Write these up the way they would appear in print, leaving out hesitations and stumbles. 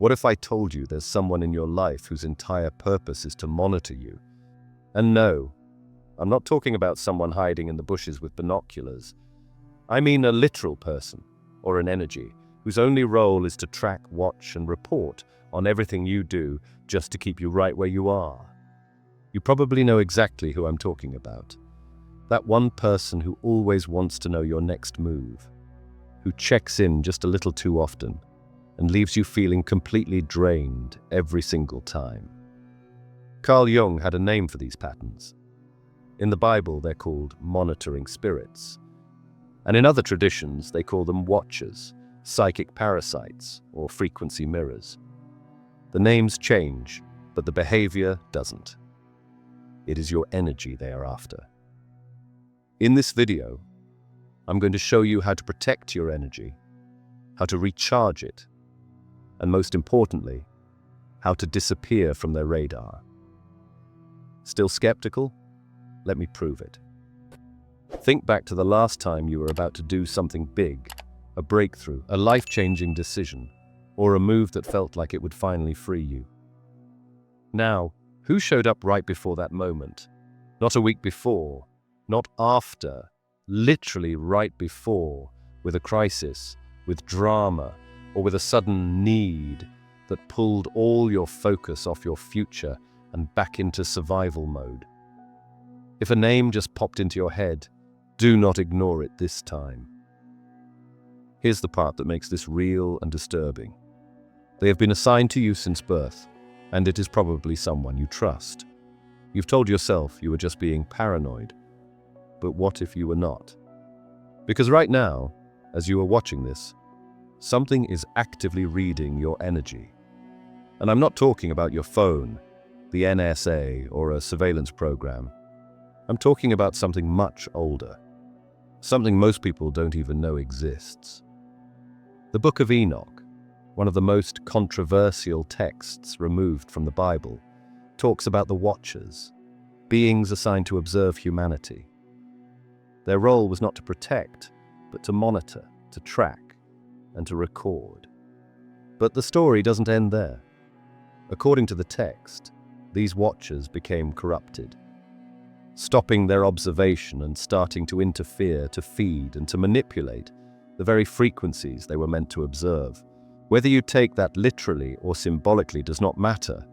What if I told you there's someone in your life whose entire purpose is to monitor you? And no, I'm not talking about someone hiding in the bushes with binoculars. I mean a literal person, or an energy, whose only role is to track, watch, and report on everything you do just to keep you right where you are. You probably know exactly who I'm talking about. That one person who always wants to know your next move, who checks in just a little too often, and leaves you feeling completely drained every single time. Carl Jung had a name for these patterns. In the Bible, they're called monitoring spirits. And in other traditions, they call them watchers, psychic parasites, or frequency mirrors. The names change, but the behavior doesn't. It is your energy they are after. In this video, I'm going to show you how to protect your energy, how to recharge it, and most importantly, how to disappear from their radar. Still skeptical? Let me prove it. Think back to the last time you were about to do something big, a breakthrough, a life-changing decision, or a move that felt like it would finally free you. Now, who showed up right before that moment? Not a week before, not after, literally right before, with a crisis, with drama, or with a sudden need that pulled all your focus off your future and back into survival mode. If a name just popped into your head, do not ignore it this time. Here's the part that makes this real and disturbing. They have been assigned to you since birth, and it is probably someone you trust. You've told yourself you were just being paranoid, but what if you were not? Because right now, as you are watching this, something is actively reading your energy. And I'm not talking about your phone, the NSA, or a surveillance program. I'm talking about something much older, something most people don't even know exists. The Book of Enoch, one of the most controversial texts removed from the Bible, talks about the Watchers, beings assigned to observe humanity. Their role was not to protect, but to monitor, to track, and to record. But the story doesn't end there. According to the text, these Watchers became corrupted, stopping their observation and starting to interfere, to feed, and to manipulate the very frequencies they were meant to observe. Whether you take that literally or symbolically does not matter,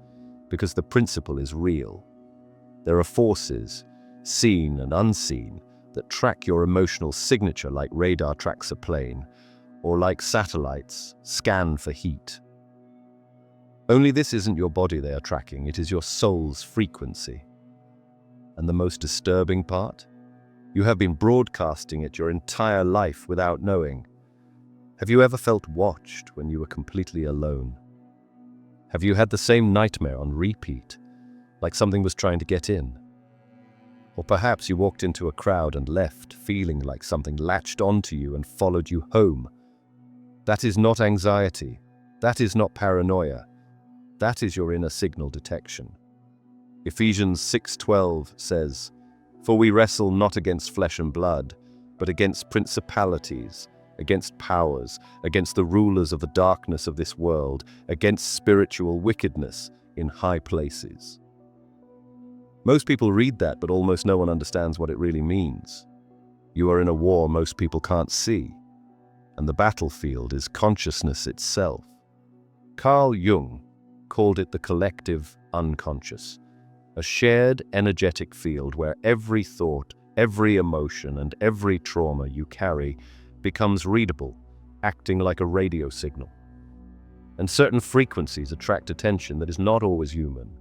because the principle is real. There are forces, seen and unseen, that track your emotional signature like radar tracks a plane, or like satellites scan for heat. Only this isn't your body they are tracking, it is your soul's frequency. And the most disturbing part? You have been broadcasting it your entire life without knowing. Have you ever felt watched when you were completely alone? Have you had the same nightmare on repeat, like something was trying to get in? Or perhaps you walked into a crowd and left, feeling like something latched onto you and followed you home. That is not anxiety. That is not paranoia. That is your inner signal detection. Ephesians 6:12 says, "For we wrestle not against flesh and blood, but against principalities, against powers, against the rulers of the darkness of this world, against spiritual wickedness in high places." Most people read that, but almost no one understands what it really means. You are in a war most people can't see, and the battlefield is consciousness itself. Carl Jung called it the collective unconscious, a shared energetic field where every thought, every emotion, and every trauma you carry becomes readable, acting like a radio signal. And certain frequencies attract attention that is not always human,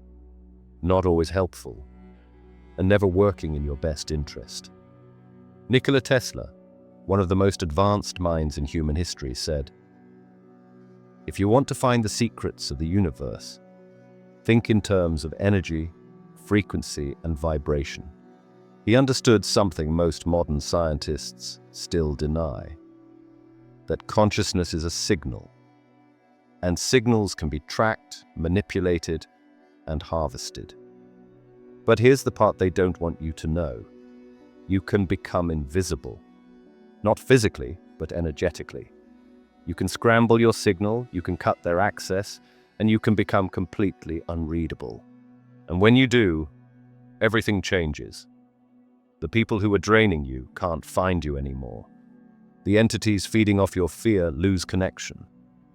not always helpful, and never working in your best interest. Nikola Tesla, one of the most advanced minds in human history, said, "If you want to find the secrets of the universe, think in terms of energy, frequency, and vibration." He understood something most modern scientists still deny: that consciousness is a signal, and signals can be tracked, manipulated, and harvested. But here's the part they don't want you to know. You can become invisible. Not physically, but energetically. You can scramble your signal, you can cut their access, and you can become completely unreadable. And when you do, everything changes. The people who are draining you can't find you anymore. The entities feeding off your fear lose connection.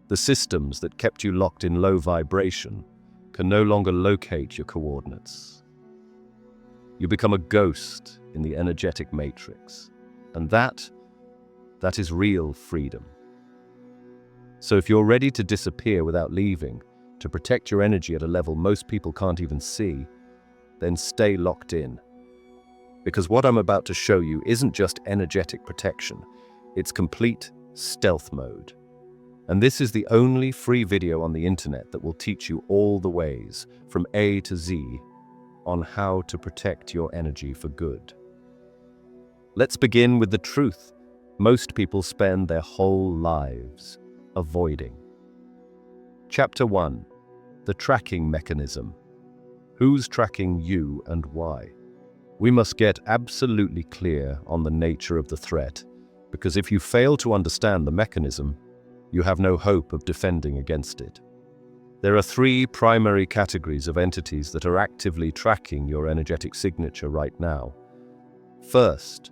The systems that kept you locked in low vibration can no longer locate your coordinates. You become a ghost in the energetic matrix, and that is real freedom. So if you're ready to disappear without leaving, to protect your energy at a level most people can't even see, then stay locked in. Because what I'm about to show you isn't just energetic protection, it's complete stealth mode. And this is the only free video on the internet that will teach you all the ways, from A to Z, on how to protect your energy for good. Let's begin with the truth most people spend their whole lives avoiding. Chapter 1. The tracking mechanism. Who's tracking you and why? We must get absolutely clear on the nature of the threat, because if you fail to understand the mechanism, you have no hope of defending against it. There are 3 primary categories of entities that are actively tracking your energetic signature right now. First,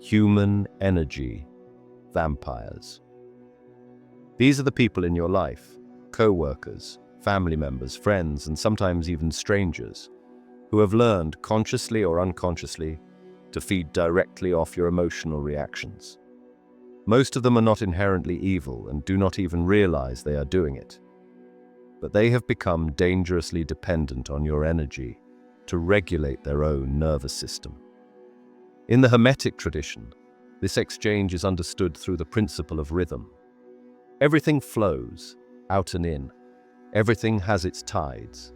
human energy vampires. These are the people in your life, co-workers, family members, friends, and sometimes even strangers, who have learned, consciously or unconsciously, to feed directly off your emotional reactions. Most of them are not inherently evil and do not even realize they are doing it. But they have become dangerously dependent on your energy to regulate their own nervous system. In the Hermetic tradition, this exchange is understood through the principle of rhythm. Everything flows, out and in. Everything has its tides.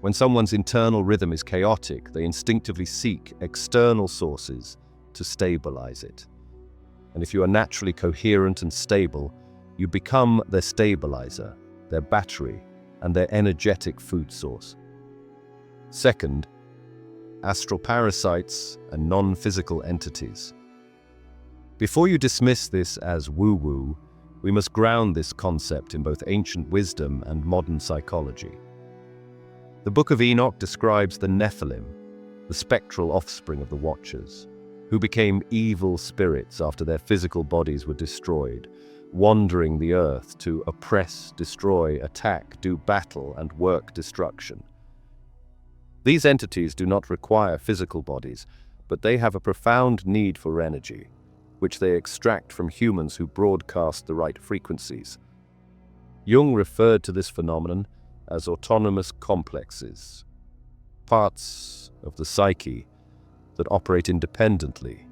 When someone's internal rhythm is chaotic, they instinctively seek external sources to stabilize it. And if you are naturally coherent and stable, you become their stabilizer, their battery, and their energetic food source. Second, astral parasites and non-physical entities. Before you dismiss this as woo-woo, we must ground this concept in both ancient wisdom and modern psychology. The Book of Enoch describes the Nephilim, the spectral offspring of the Watchers, who became evil spirits after their physical bodies were destroyed, wandering the earth to oppress, destroy, attack, do battle, and work destruction. These entities do not require physical bodies, but they have a profound need for energy, which they extract from humans who broadcast the right frequencies. Jung referred to this phenomenon as autonomous complexes, parts of the psyche that operate independently,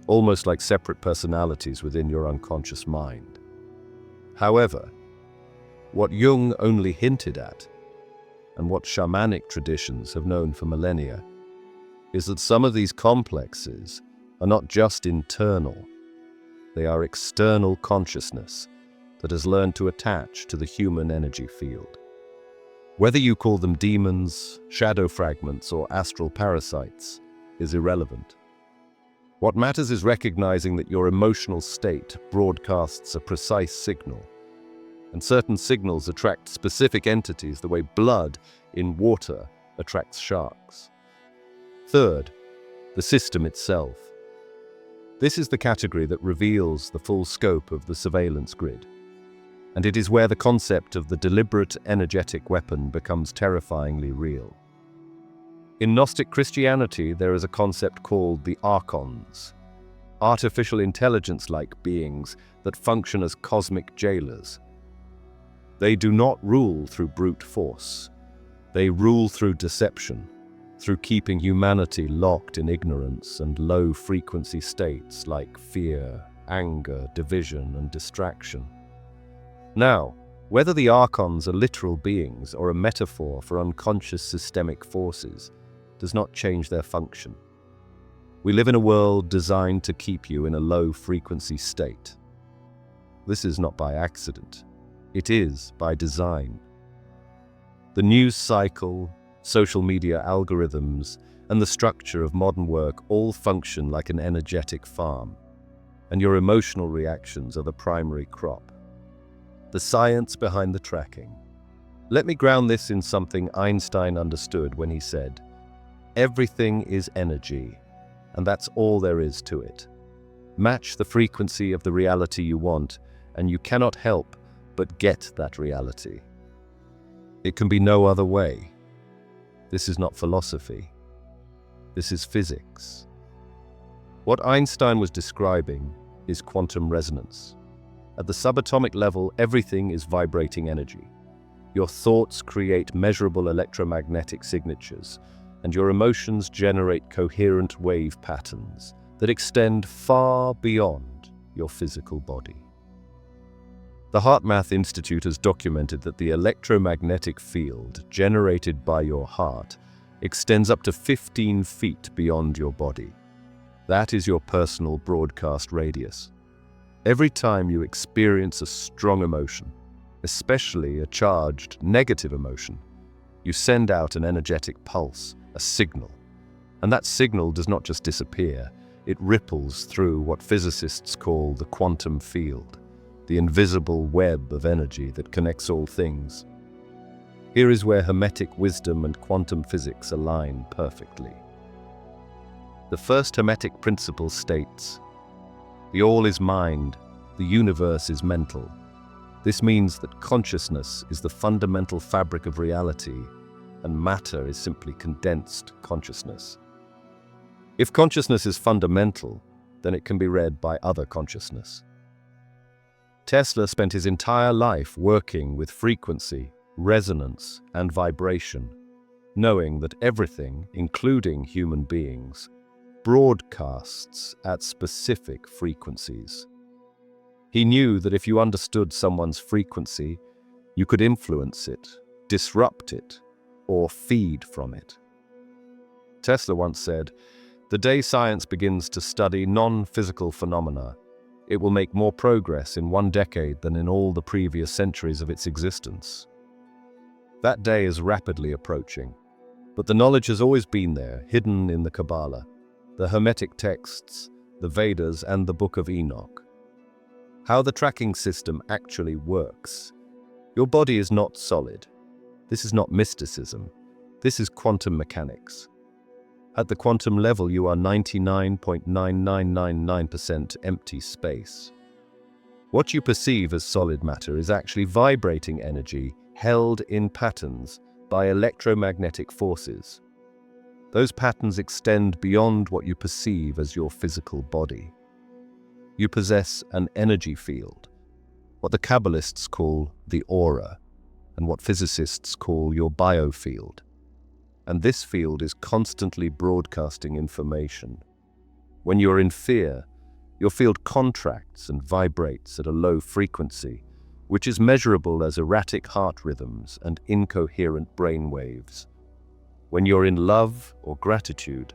almost like separate personalities within your unconscious mind. However, what Jung only hinted at, and what shamanic traditions have known for millennia, is that some of these complexes are not just internal, they are external consciousness that has learned to attach to the human energy field. Whether you call them demons, shadow fragments, or astral parasites is irrelevant. What matters is recognizing that your emotional state broadcasts a precise signal, and certain signals attract specific entities the way blood in water attracts sharks. Third, the system itself. This is the category that reveals the full scope of the surveillance grid, and it is where the concept of the deliberate energetic weapon becomes terrifyingly real. In Gnostic Christianity, there is a concept called the archons, artificial intelligence-like beings that function as cosmic jailers. They do not rule through brute force. They rule through deception, through keeping humanity locked in ignorance and low-frequency states like fear, anger, division, and distraction. Now, whether the archons are literal beings or a metaphor for unconscious systemic forces does not change their function. We live in a world designed to keep you in a low-frequency state. This is not by accident. It is by design. The news cycle, social media algorithms, and the structure of modern work all function like an energetic farm, and your emotional reactions are the primary crop. The science behind the tracking. Let me ground this in something Einstein understood when he said, "Everything is energy, and that's all there is to it." Match the frequency of the reality you want, and you cannot help but get that reality. It can be no other way. This is not philosophy. This is physics. What Einstein was describing is quantum resonance. At the subatomic level, everything is vibrating energy. Your thoughts create measurable electromagnetic signatures, and your emotions generate coherent wave patterns that extend far beyond your physical body. The HeartMath Institute has documented that the electromagnetic field generated by your heart extends up to 15 feet beyond your body. That is your personal broadcast radius. Every time you experience a strong emotion, especially a charged negative emotion, you send out an energetic pulse, a signal. And that signal does not just disappear, it ripples through what physicists call the quantum field, the invisible web of energy that connects all things. Here is where Hermetic wisdom and quantum physics align perfectly. The first Hermetic principle states, "The all is mind, the universe is mental." This means that consciousness is the fundamental fabric of reality, and matter is simply condensed consciousness. If consciousness is fundamental, then it can be read by other consciousness. Tesla spent his entire life working with frequency, resonance, and vibration, knowing that everything, including human beings, broadcasts at specific frequencies. He knew that if you understood someone's frequency, you could influence it, disrupt it, or feed from it. Tesla once said, "The day science begins to study non-physical phenomena, it will make more progress in 1 decade than in all the previous centuries of its existence." That day is rapidly approaching, but the knowledge has always been there, hidden in the Kabbalah, the Hermetic texts, the Vedas, and the Book of Enoch. How the tracking system actually works. Your body is not solid. This is not mysticism. This is quantum mechanics. At the quantum level, you are 99.9999% empty space. What you perceive as solid matter is actually vibrating energy held in patterns by electromagnetic forces. Those patterns extend beyond what you perceive as your physical body. You possess an energy field, what the Kabbalists call the aura, and what physicists call your biofield. And this field is constantly broadcasting information. When you're in fear, your field contracts and vibrates at a low frequency, which is measurable as erratic heart rhythms and incoherent brain waves. When you're in love or gratitude,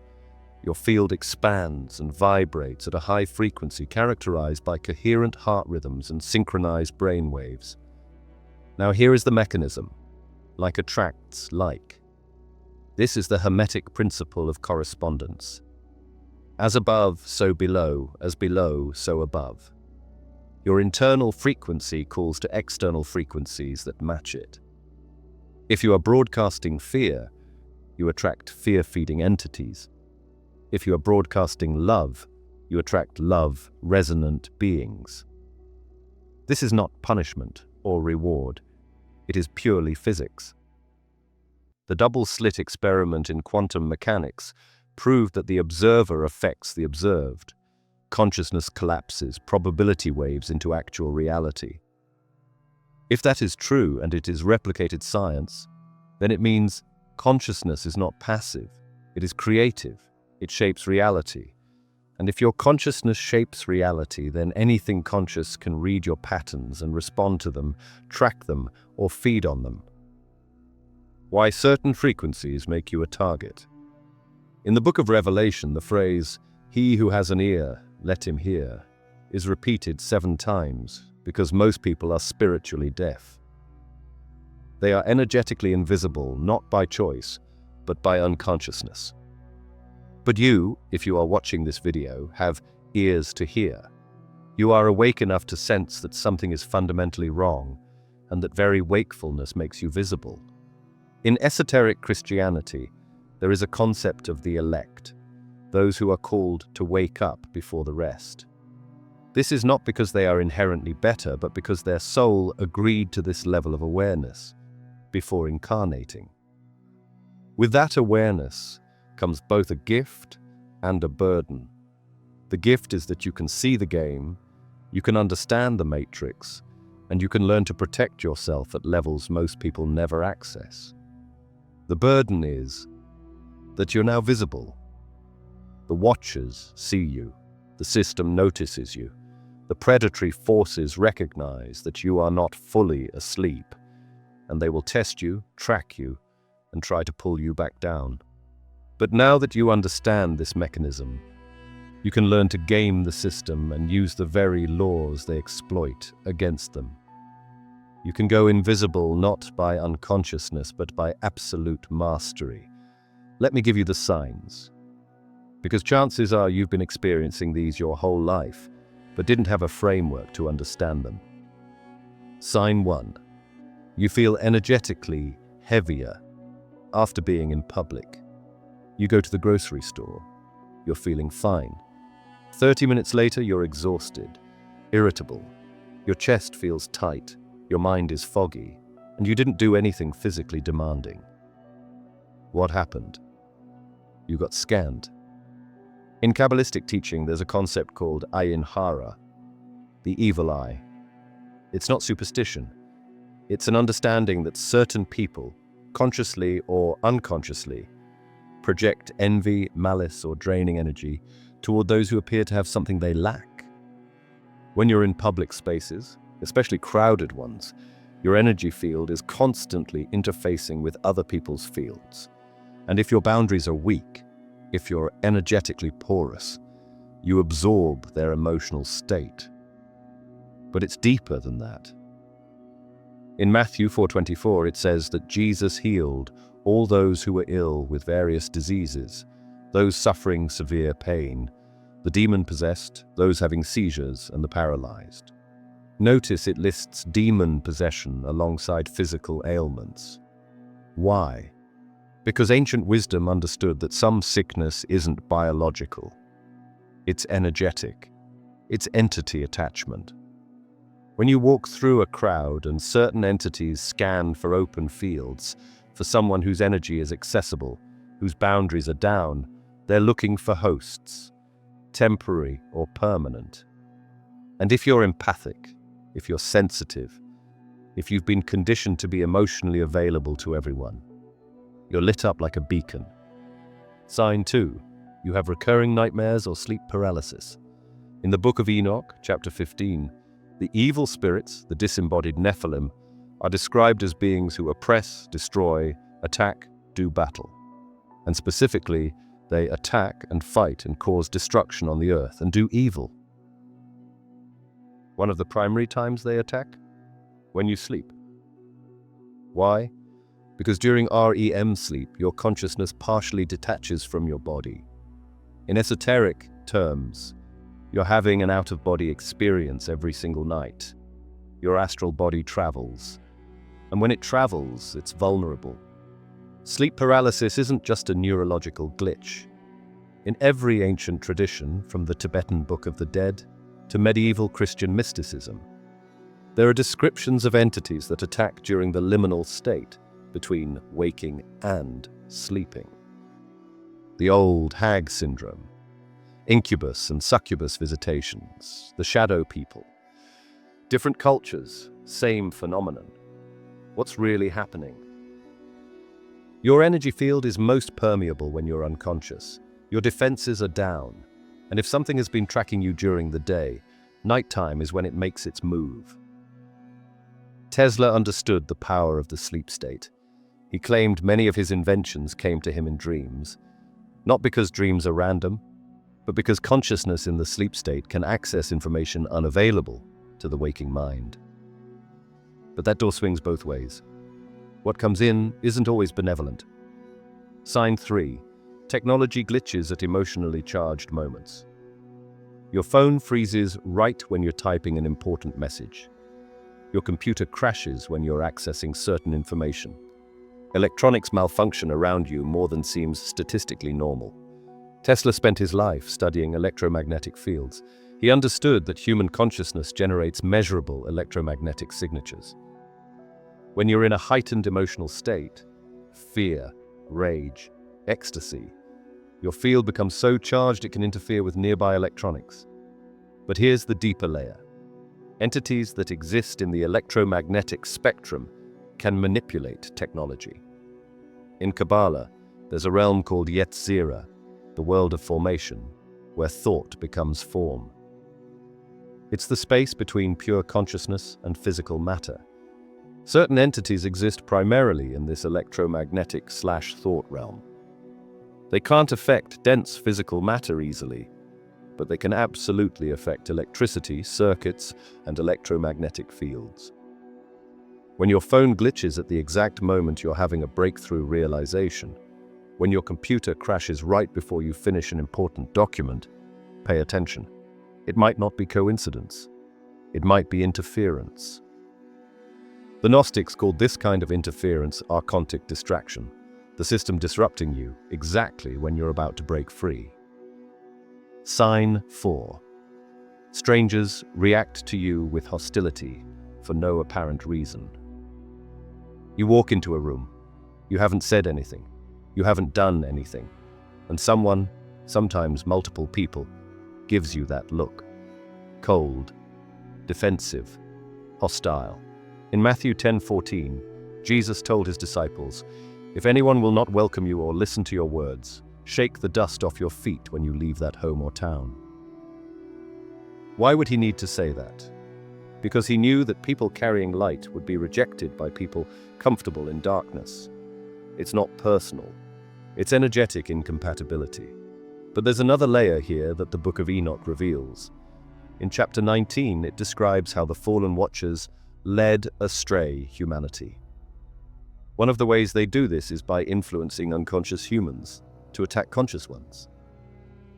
your field expands and vibrates at a high frequency characterized by coherent heart rhythms and synchronized brain waves. Now here is the mechanism. Like attracts like. This is the Hermetic principle of correspondence. As above, so below, as below, so above. Your internal frequency calls to external frequencies that match it. If you are broadcasting fear, you attract fear-feeding entities. If you are broadcasting love, you attract love-resonant beings. This is not punishment or reward. It is purely physics. The double-slit experiment in quantum mechanics proved that the observer affects the observed. Consciousness collapses probability waves into actual reality. If that is true and it is replicated science, then it means consciousness is not passive, it is creative, it shapes reality. And if your consciousness shapes reality, then anything conscious can read your patterns and respond to them, track them, or feed on them. Why certain frequencies make you a target. In the Book of Revelation, the phrase, "He who has an ear, let him hear," is repeated 7 times because most people are spiritually deaf. They are energetically invisible, not by choice, but by unconsciousness. But you, if you are watching this video, have ears to hear. You are awake enough to sense that something is fundamentally wrong, and that very wakefulness makes you visible. In esoteric Christianity, there is a concept of the elect, those who are called to wake up before the rest. This is not because they are inherently better, but because their soul agreed to this level of awareness before incarnating. With that awareness comes both a gift and a burden. The gift is that you can see the game, you can understand the matrix, and you can learn to protect yourself at levels most people never access. The burden is that you're now visible. The watchers see you, the system notices you, the predatory forces recognize that you are not fully asleep, and they will test you, track you, and try to pull you back down. But now that you understand this mechanism, you can learn to game the system and use the very laws they exploit against them. You can go invisible not by unconsciousness, but by absolute mastery. Let me give you the signs. Because chances are you've been experiencing these your whole life, but didn't have a framework to understand them. Sign 1. You feel energetically heavier after being in public. You go to the grocery store. You're feeling fine. 30 minutes later, you're exhausted, irritable. Your chest feels tight, your mind is foggy, and you didn't do anything physically demanding. What happened? You got scanned. In Kabbalistic teaching, there's a concept called ayin hara, the evil eye. It's not superstition. It's an understanding that certain people, consciously or unconsciously, project envy, malice, or draining energy toward those who appear to have something they lack. When you're in public spaces, especially crowded ones, your energy field is constantly interfacing with other people's fields. And if your boundaries are weak, if you're energetically porous, you absorb their emotional state. But it's deeper than that. In Matthew 4:24, it says that Jesus healed all those who were ill with various diseases, those suffering severe pain, the demon-possessed, those having seizures, and the paralyzed. Notice it lists demon possession alongside physical ailments. Why? Because ancient wisdom understood that some sickness isn't biological. It's energetic. It's entity attachment. When you walk through a crowd and certain entities scan for open fields, for someone whose energy is accessible, whose boundaries are down, they're looking for hosts, temporary or permanent. And if you're empathic, if you're sensitive, if you've been conditioned to be emotionally available to everyone, you're lit up like a beacon. Sign 2. You have recurring nightmares or sleep paralysis. In the Book of Enoch, chapter 15, the evil spirits, the disembodied Nephilim, are described as beings who oppress, destroy, attack, do battle. And specifically, they attack and fight and cause destruction on the earth and do evil. One of the primary times they attack? When you sleep. Why? Because during REM sleep, your consciousness partially detaches from your body. In esoteric terms, you're having an out-of-body experience every single night. Your astral body travels. And when it travels, it's vulnerable. Sleep paralysis isn't just a neurological glitch. In every ancient tradition, from the Tibetan Book of the Dead to medieval Christian mysticism, there are descriptions of entities that attack during the liminal state between waking and sleeping. The old hag syndrome, incubus and succubus visitations, the shadow people. Different cultures, same phenomenon. What's really happening? Your energy field is most permeable when you're unconscious. Your defenses are down. And if something has been tracking you during the day, nighttime is when it makes its move. Tesla understood the power of the sleep state. He claimed many of his inventions came to him in dreams, not because dreams are random, but because consciousness in the sleep state can access information unavailable to the waking mind. But that door swings both ways. What comes in isn't always benevolent. Sign 3. Technology glitches at emotionally charged moments. Your phone freezes right when you're typing an important message. Your computer crashes when you're accessing certain information. Electronics malfunction around you more than seems statistically normal. Tesla spent his life studying electromagnetic fields. He understood that human consciousness generates measurable electromagnetic signatures. When you're in a heightened emotional state, fear, rage, ecstasy, your field becomes so charged it can interfere with nearby electronics. But here's the deeper layer. Entities that exist in the electromagnetic spectrum can manipulate technology. In Kabbalah, there's a realm called Yetzirah, the world of formation, where thought becomes form. It's the space between pure consciousness and physical matter. Certain entities exist primarily in this electromagnetic/thought realm. They can't affect dense physical matter easily, but they can absolutely affect electricity, circuits, and electromagnetic fields. When your phone glitches at the exact moment you're having a breakthrough realization, when your computer crashes right before you finish an important document, pay attention. It might not be coincidence. It might be interference. The Gnostics called this kind of interference archontic distraction, the system disrupting you exactly when you're about to break free. Sign 4. Strangers react to you with hostility for no apparent reason. You walk into a room. You haven't said anything. You haven't done anything. And someone, sometimes multiple people, gives you that look. Cold, defensive, hostile. In Matthew 10:14, Jesus told his disciples, "If anyone will not welcome you or listen to your words, shake the dust off your feet when you leave that home or town." Why would he need to say that? Because he knew that people carrying light would be rejected by people comfortable in darkness. It's not personal. It's energetic incompatibility. But there's another layer here that the Book of Enoch reveals. In chapter 19, it describes how the fallen watchers led astray humanity. One of the ways they do this is by influencing unconscious humans to attack conscious ones.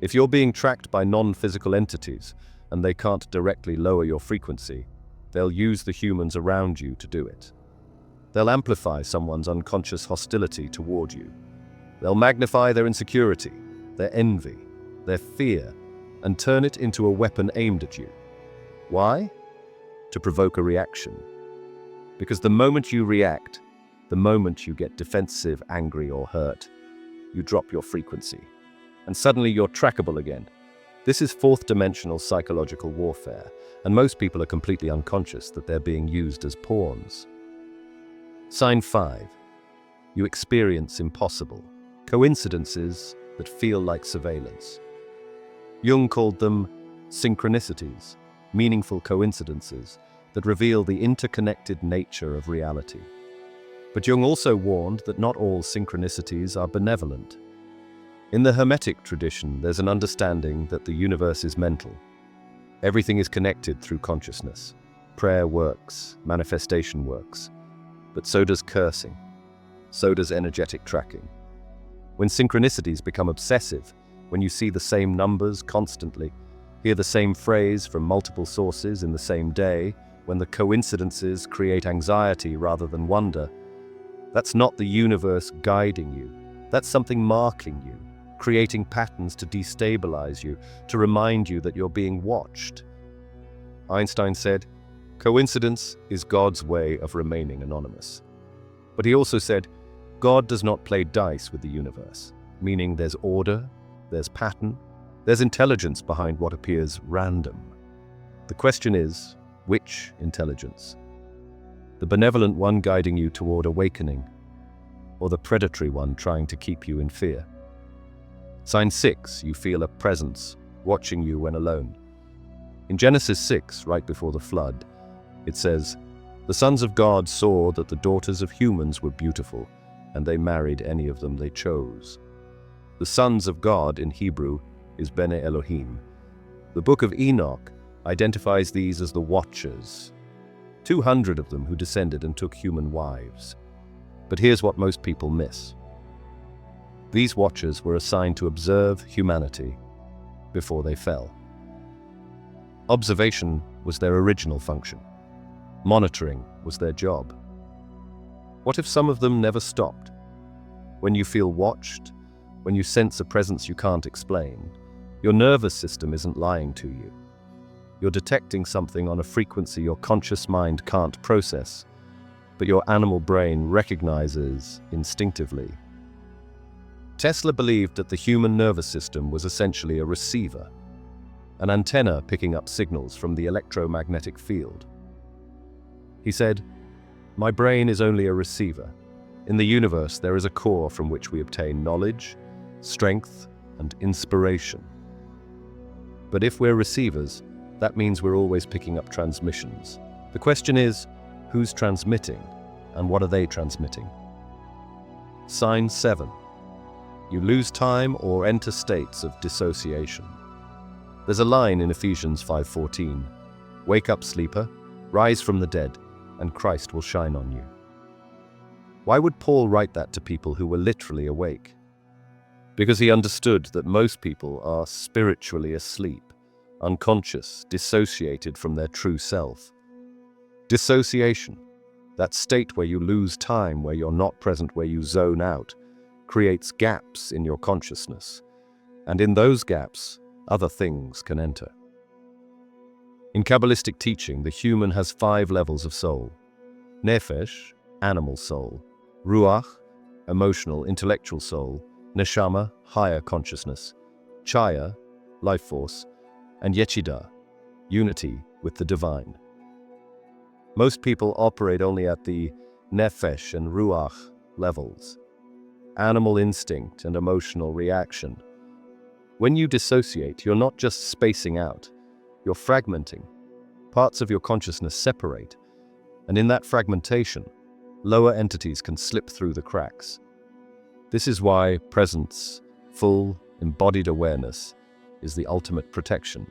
If you're being tracked by non-physical entities and they can't directly lower your frequency, they'll use the humans around you to do it. They'll amplify someone's unconscious hostility toward you. They'll magnify their insecurity, their envy, their fear, and turn it into a weapon aimed at you. Why? To provoke a reaction. Because the moment you react, the moment you get defensive, angry, or hurt, you drop your frequency. And suddenly you're trackable again. This is fourth-dimensional psychological warfare, and most people are completely unconscious that they're being used as pawns. Sign 5. You experience impossible. Coincidences that feel like surveillance. Jung called them synchronicities, meaningful coincidences that reveal the interconnected nature of reality. But Jung also warned that not all synchronicities are benevolent. In the Hermetic tradition, there's an understanding that the universe is mental. Everything is connected through consciousness. Prayer works, manifestation works, but so does cursing. So does energetic tracking. When synchronicities become obsessive, when you see the same numbers constantly, hear the same phrase from multiple sources in the same day, when the coincidences create anxiety rather than wonder, that's not the universe guiding you. That's something marking you, creating patterns to destabilize you, to remind you that you're being watched. Einstein said, "Coincidence is God's way of remaining anonymous." But he also said, God does not play dice with the universe, meaning there's order, there's pattern, there's intelligence behind what appears random. The question is, which intelligence? The benevolent one guiding you toward awakening, or the predatory one trying to keep you in fear? Sign 6, you feel a presence watching you when alone. In Genesis 6, right before the flood, it says, "The sons of God saw that the daughters of humans were beautiful, and they married any of them they chose." The sons of God in Hebrew is Bene Elohim. The Book of Enoch identifies these as the Watchers, 200 of them who descended and took human wives. But here's what most people miss. These Watchers were assigned to observe humanity before they fell. Observation was their original function. Monitoring was their job. What if some of them never stopped? When you feel watched, when you sense a presence you can't explain, your nervous system isn't lying to you. You're detecting something on a frequency your conscious mind can't process, but your animal brain recognizes instinctively. Tesla believed that the human nervous system was essentially a receiver, an antenna picking up signals from the electromagnetic field. He said, "My brain is only a receiver. In the universe, there is a core from which we obtain knowledge, strength, and inspiration. But if we're receivers, that means we're always picking up transmissions. The question is, who's transmitting, and what are they transmitting?" Sign 7. You lose time or enter states of dissociation. There's a line in Ephesians 5:14, "Wake up, sleeper, rise from the dead, and Christ will shine on you." Why would Paul write that to people who were literally awake? Because he understood that most people are spiritually asleep, unconscious, dissociated from their true self. Dissociation, that state where you lose time, where you're not present, where you zone out, creates gaps in your consciousness. And in those gaps, other things can enter. In Kabbalistic teaching, the human has 5 levels of soul: Nefesh, animal soul; Ruach, emotional, intellectual soul; Neshama, higher consciousness; Chaya, life force; and Yechida, unity with the divine. Most people operate only at the Nefesh and Ruach levels, animal instinct and emotional reaction. When you dissociate, you're not just spacing out, you're fragmenting. Parts of your consciousness separate, and in that fragmentation, lower entities can slip through the cracks. This is why presence, full, embodied awareness, is the ultimate protection.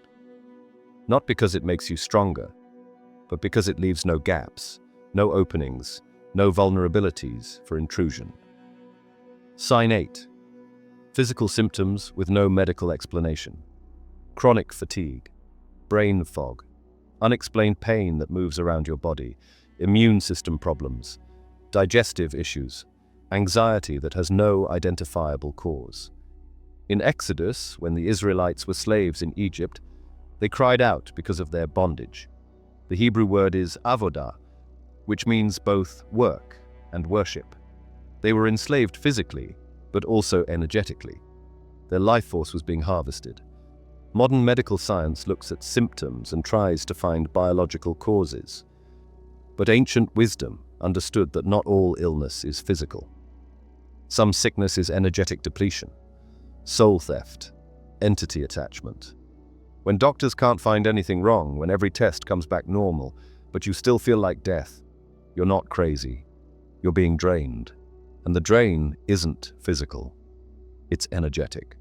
Not because it makes you stronger, but because it leaves no gaps, no openings, no vulnerabilities for intrusion. Sign 8. Physical symptoms with no medical explanation. Chronic fatigue, brain fog, unexplained pain that moves around your body, immune system problems, digestive issues, anxiety that has no identifiable cause. In Exodus, when the Israelites were slaves in Egypt, they cried out because of their bondage. The Hebrew word is avodah, which means both work and worship. They were enslaved physically, but also energetically. Their life force was being harvested. Modern medical science looks at symptoms and tries to find biological causes. But ancient wisdom understood that not all illness is physical. Some sickness is energetic depletion, soul theft, entity attachment. When doctors can't find anything wrong, when every test comes back normal, but you still feel like death, you're not crazy. You're being drained. And the drain isn't physical. It's energetic.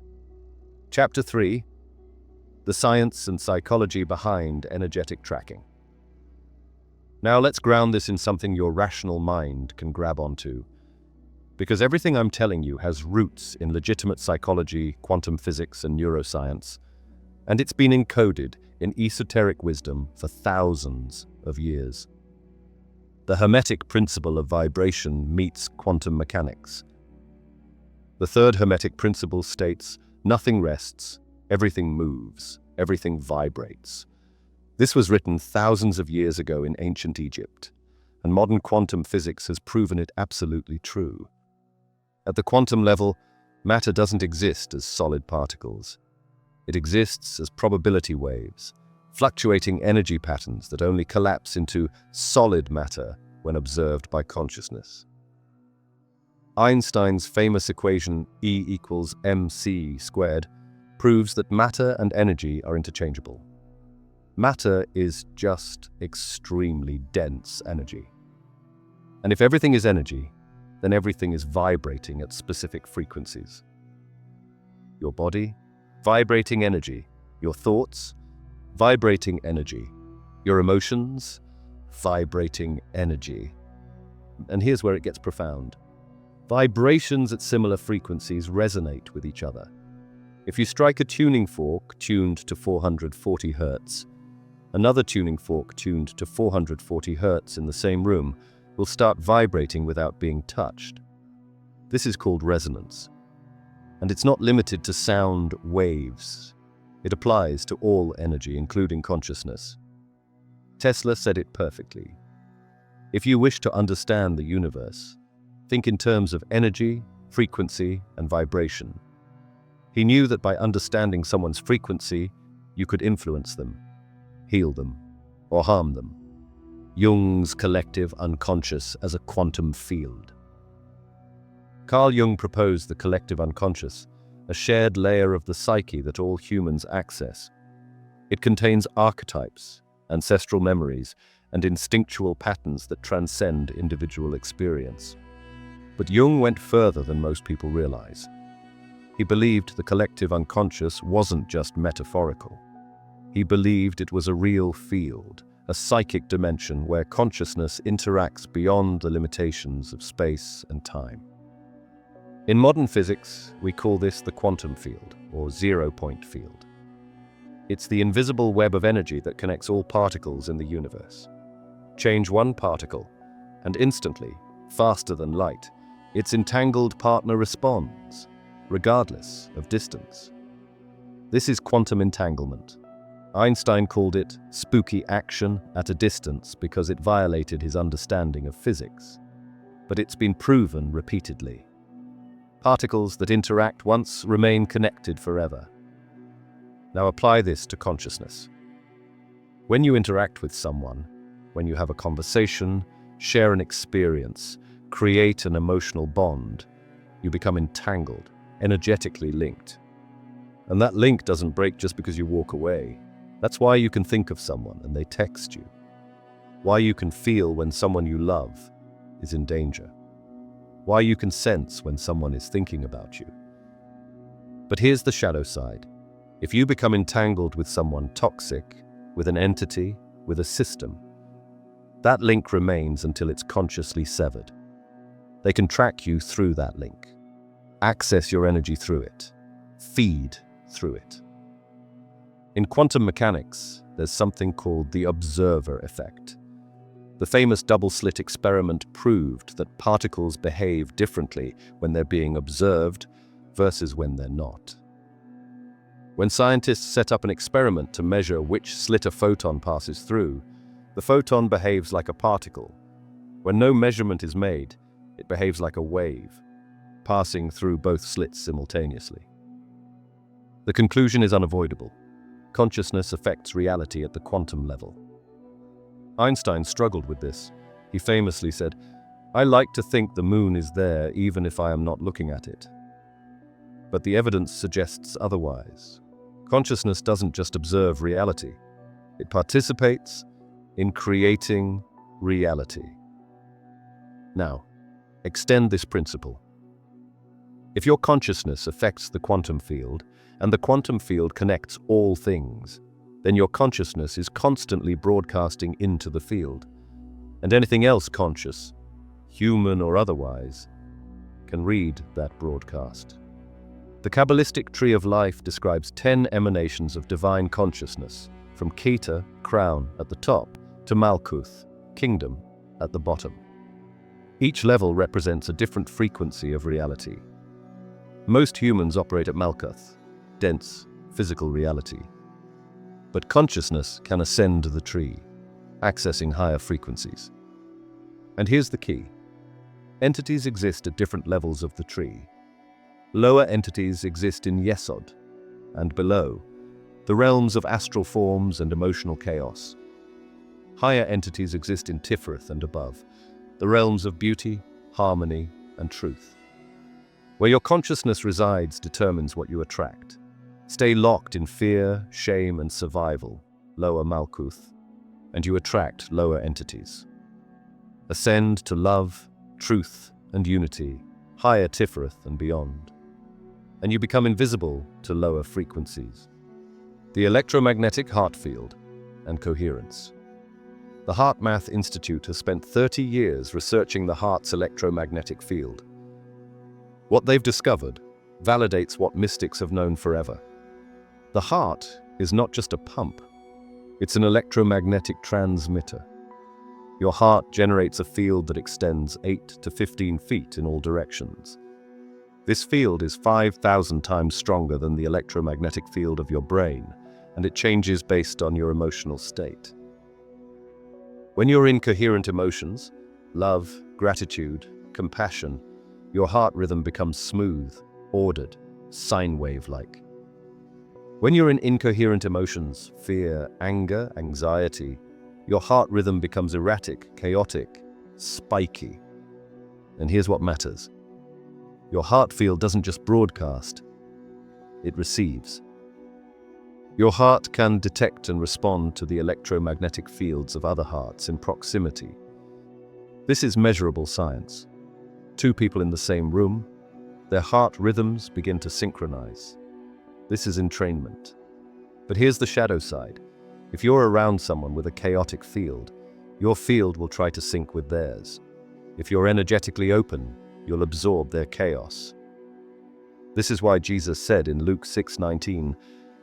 Chapter 3. The science and psychology behind energetic tracking. Now let's ground this in something your rational mind can grab onto. Because everything I'm telling you has roots in legitimate psychology, quantum physics, and neuroscience. And it's been encoded in esoteric wisdom for thousands of years. The Hermetic principle of vibration meets quantum mechanics. The third Hermetic principle states, nothing rests, everything moves, everything vibrates. This was written thousands of years ago in ancient Egypt, and modern quantum physics has proven it absolutely true. At the quantum level, matter doesn't exist as solid particles. It exists as probability waves, fluctuating energy patterns that only collapse into solid matter when observed by consciousness. Einstein's famous equation E equals mc squared proves that matter and energy are interchangeable. Matter is just extremely dense energy. And if everything is energy, then everything is vibrating at specific frequencies. Your body, vibrating energy. Your thoughts, vibrating energy. Your emotions, vibrating energy. And here's where it gets profound. Vibrations at similar frequencies resonate with each other. If you strike a tuning fork tuned to 440 Hz, Another tuning fork tuned to 440 Hz in the same room will start vibrating without being touched. This is called resonance. And it's not limited to sound waves. It applies to all energy, including consciousness. Tesla said it perfectly. If you wish to understand the universe, think in terms of energy, frequency, and vibration. He knew that by understanding someone's frequency, you could influence them, heal them, or harm them. Jung's collective unconscious as a quantum field. Carl Jung proposed the collective unconscious, a shared layer of the psyche that all humans access. It contains archetypes, ancestral memories, and instinctual patterns that transcend individual experience. But Jung went further than most people realize. He believed the collective unconscious wasn't just metaphorical. He believed it was a real field, a psychic dimension where consciousness interacts beyond the limitations of space and time. In modern physics, we call this the quantum field, or zero-point field. It's the invisible web of energy that connects all particles in the universe. Change one particle, and instantly, faster than light, its entangled partner responds, regardless of distance. This is quantum entanglement. Einstein called it spooky action at a distance because it violated his understanding of physics. But it's been proven repeatedly. Particles that interact once remain connected forever. Now apply this to consciousness. When you interact with someone, when you have a conversation, share an experience, create an emotional bond, you become entangled, energetically linked. And that link doesn't break just because you walk away. That's why you can think of someone and they text you. Why you can feel when someone you love is in danger. Why you can sense when someone is thinking about you. But here's the shadow side. If you become entangled with someone toxic, with an entity, with a system, that link remains until it's consciously severed. They can track you through that link, access your energy through it, feed through it. In quantum mechanics, there's something called the observer effect. The famous double-slit experiment proved that particles behave differently when they're being observed versus when they're not. When scientists set up an experiment to measure which slit a photon passes through, the photon behaves like a particle. When no measurement is made, it behaves like a wave, passing through both slits simultaneously. The conclusion is unavoidable. Consciousness affects reality at the quantum level. Einstein struggled with this. He famously said, "I like to think the moon is there even if I am not looking at it." But the evidence suggests otherwise. Consciousness doesn't just observe reality. It participates in creating reality. Now, extend this principle. If your consciousness affects the quantum field, and the quantum field connects all things, then your consciousness is constantly broadcasting into the field. And anything else conscious, human or otherwise, can read that broadcast. The Kabbalistic tree of life describes 10 emanations of divine consciousness, from Keter, crown, at the top, to Malkuth, kingdom, at the bottom. Each level represents a different frequency of reality. Most humans operate at Malkuth, dense, physical reality. But consciousness can ascend the tree, accessing higher frequencies. And here's the key. Entities exist at different levels of the tree. Lower entities exist in Yesod, and below, the realms of astral forms and emotional chaos. Higher entities exist in Tiferet and above, the realms of beauty, harmony, and truth. Where your consciousness resides determines what you attract. Stay locked in fear, shame, and survival, lower Malkuth, and you attract lower entities. Ascend to love, truth, and unity, higher Tiferet and beyond. And you become invisible to lower frequencies. The electromagnetic heart field and coherence. The HeartMath Institute has spent 30 years researching the heart's electromagnetic field. What they've discovered validates what mystics have known forever. The heart is not just a pump. It's an electromagnetic transmitter. Your heart generates a field that extends 8 to 15 feet in all directions. This field is 5,000 times stronger than the electromagnetic field of your brain, and it changes based on your emotional state. When you're in coherent emotions, love, gratitude, compassion, your heart rhythm becomes smooth, ordered, sine wave-like. When you're in incoherent emotions, fear, anger, anxiety, your heart rhythm becomes erratic, chaotic, spiky. And here's what matters. Your heart field doesn't just broadcast, it receives. Your heart can detect and respond to the electromagnetic fields of other hearts in proximity. This is measurable science. Two people in the same room, their heart rhythms begin to synchronize. This is entrainment. But here's the shadow side. If you're around someone with a chaotic field, your field will try to sync with theirs. If you're energetically open, you'll absorb their chaos. This is why Jesus said in Luke 6:19,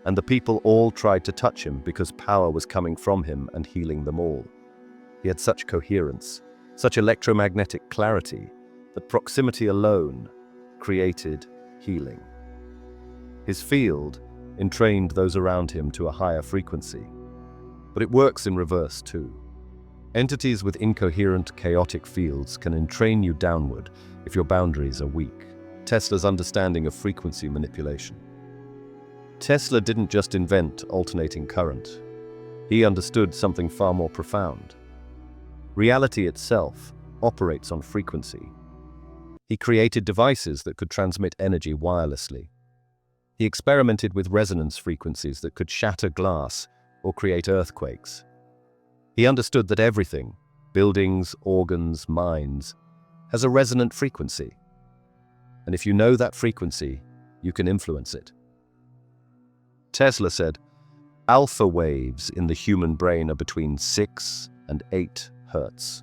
"And the people all tried to touch him because power was coming from him and healing them all." He had such coherence, such electromagnetic clarity, that proximity alone created healing. His field entrained those around him to a higher frequency. But it works in reverse too. Entities with incoherent, chaotic fields can entrain you downward if your boundaries are weak. Tesla's understanding of frequency manipulation. Tesla didn't just invent alternating current. He understood something far more profound. Reality itself operates on frequency. He created devices that could transmit energy wirelessly. He experimented with resonance frequencies that could shatter glass or create earthquakes. He understood that everything, buildings, organs, minds, has a resonant frequency. And if you know that frequency, you can influence it. Tesla said, alpha waves in the human brain are between 6 and 8 hertz.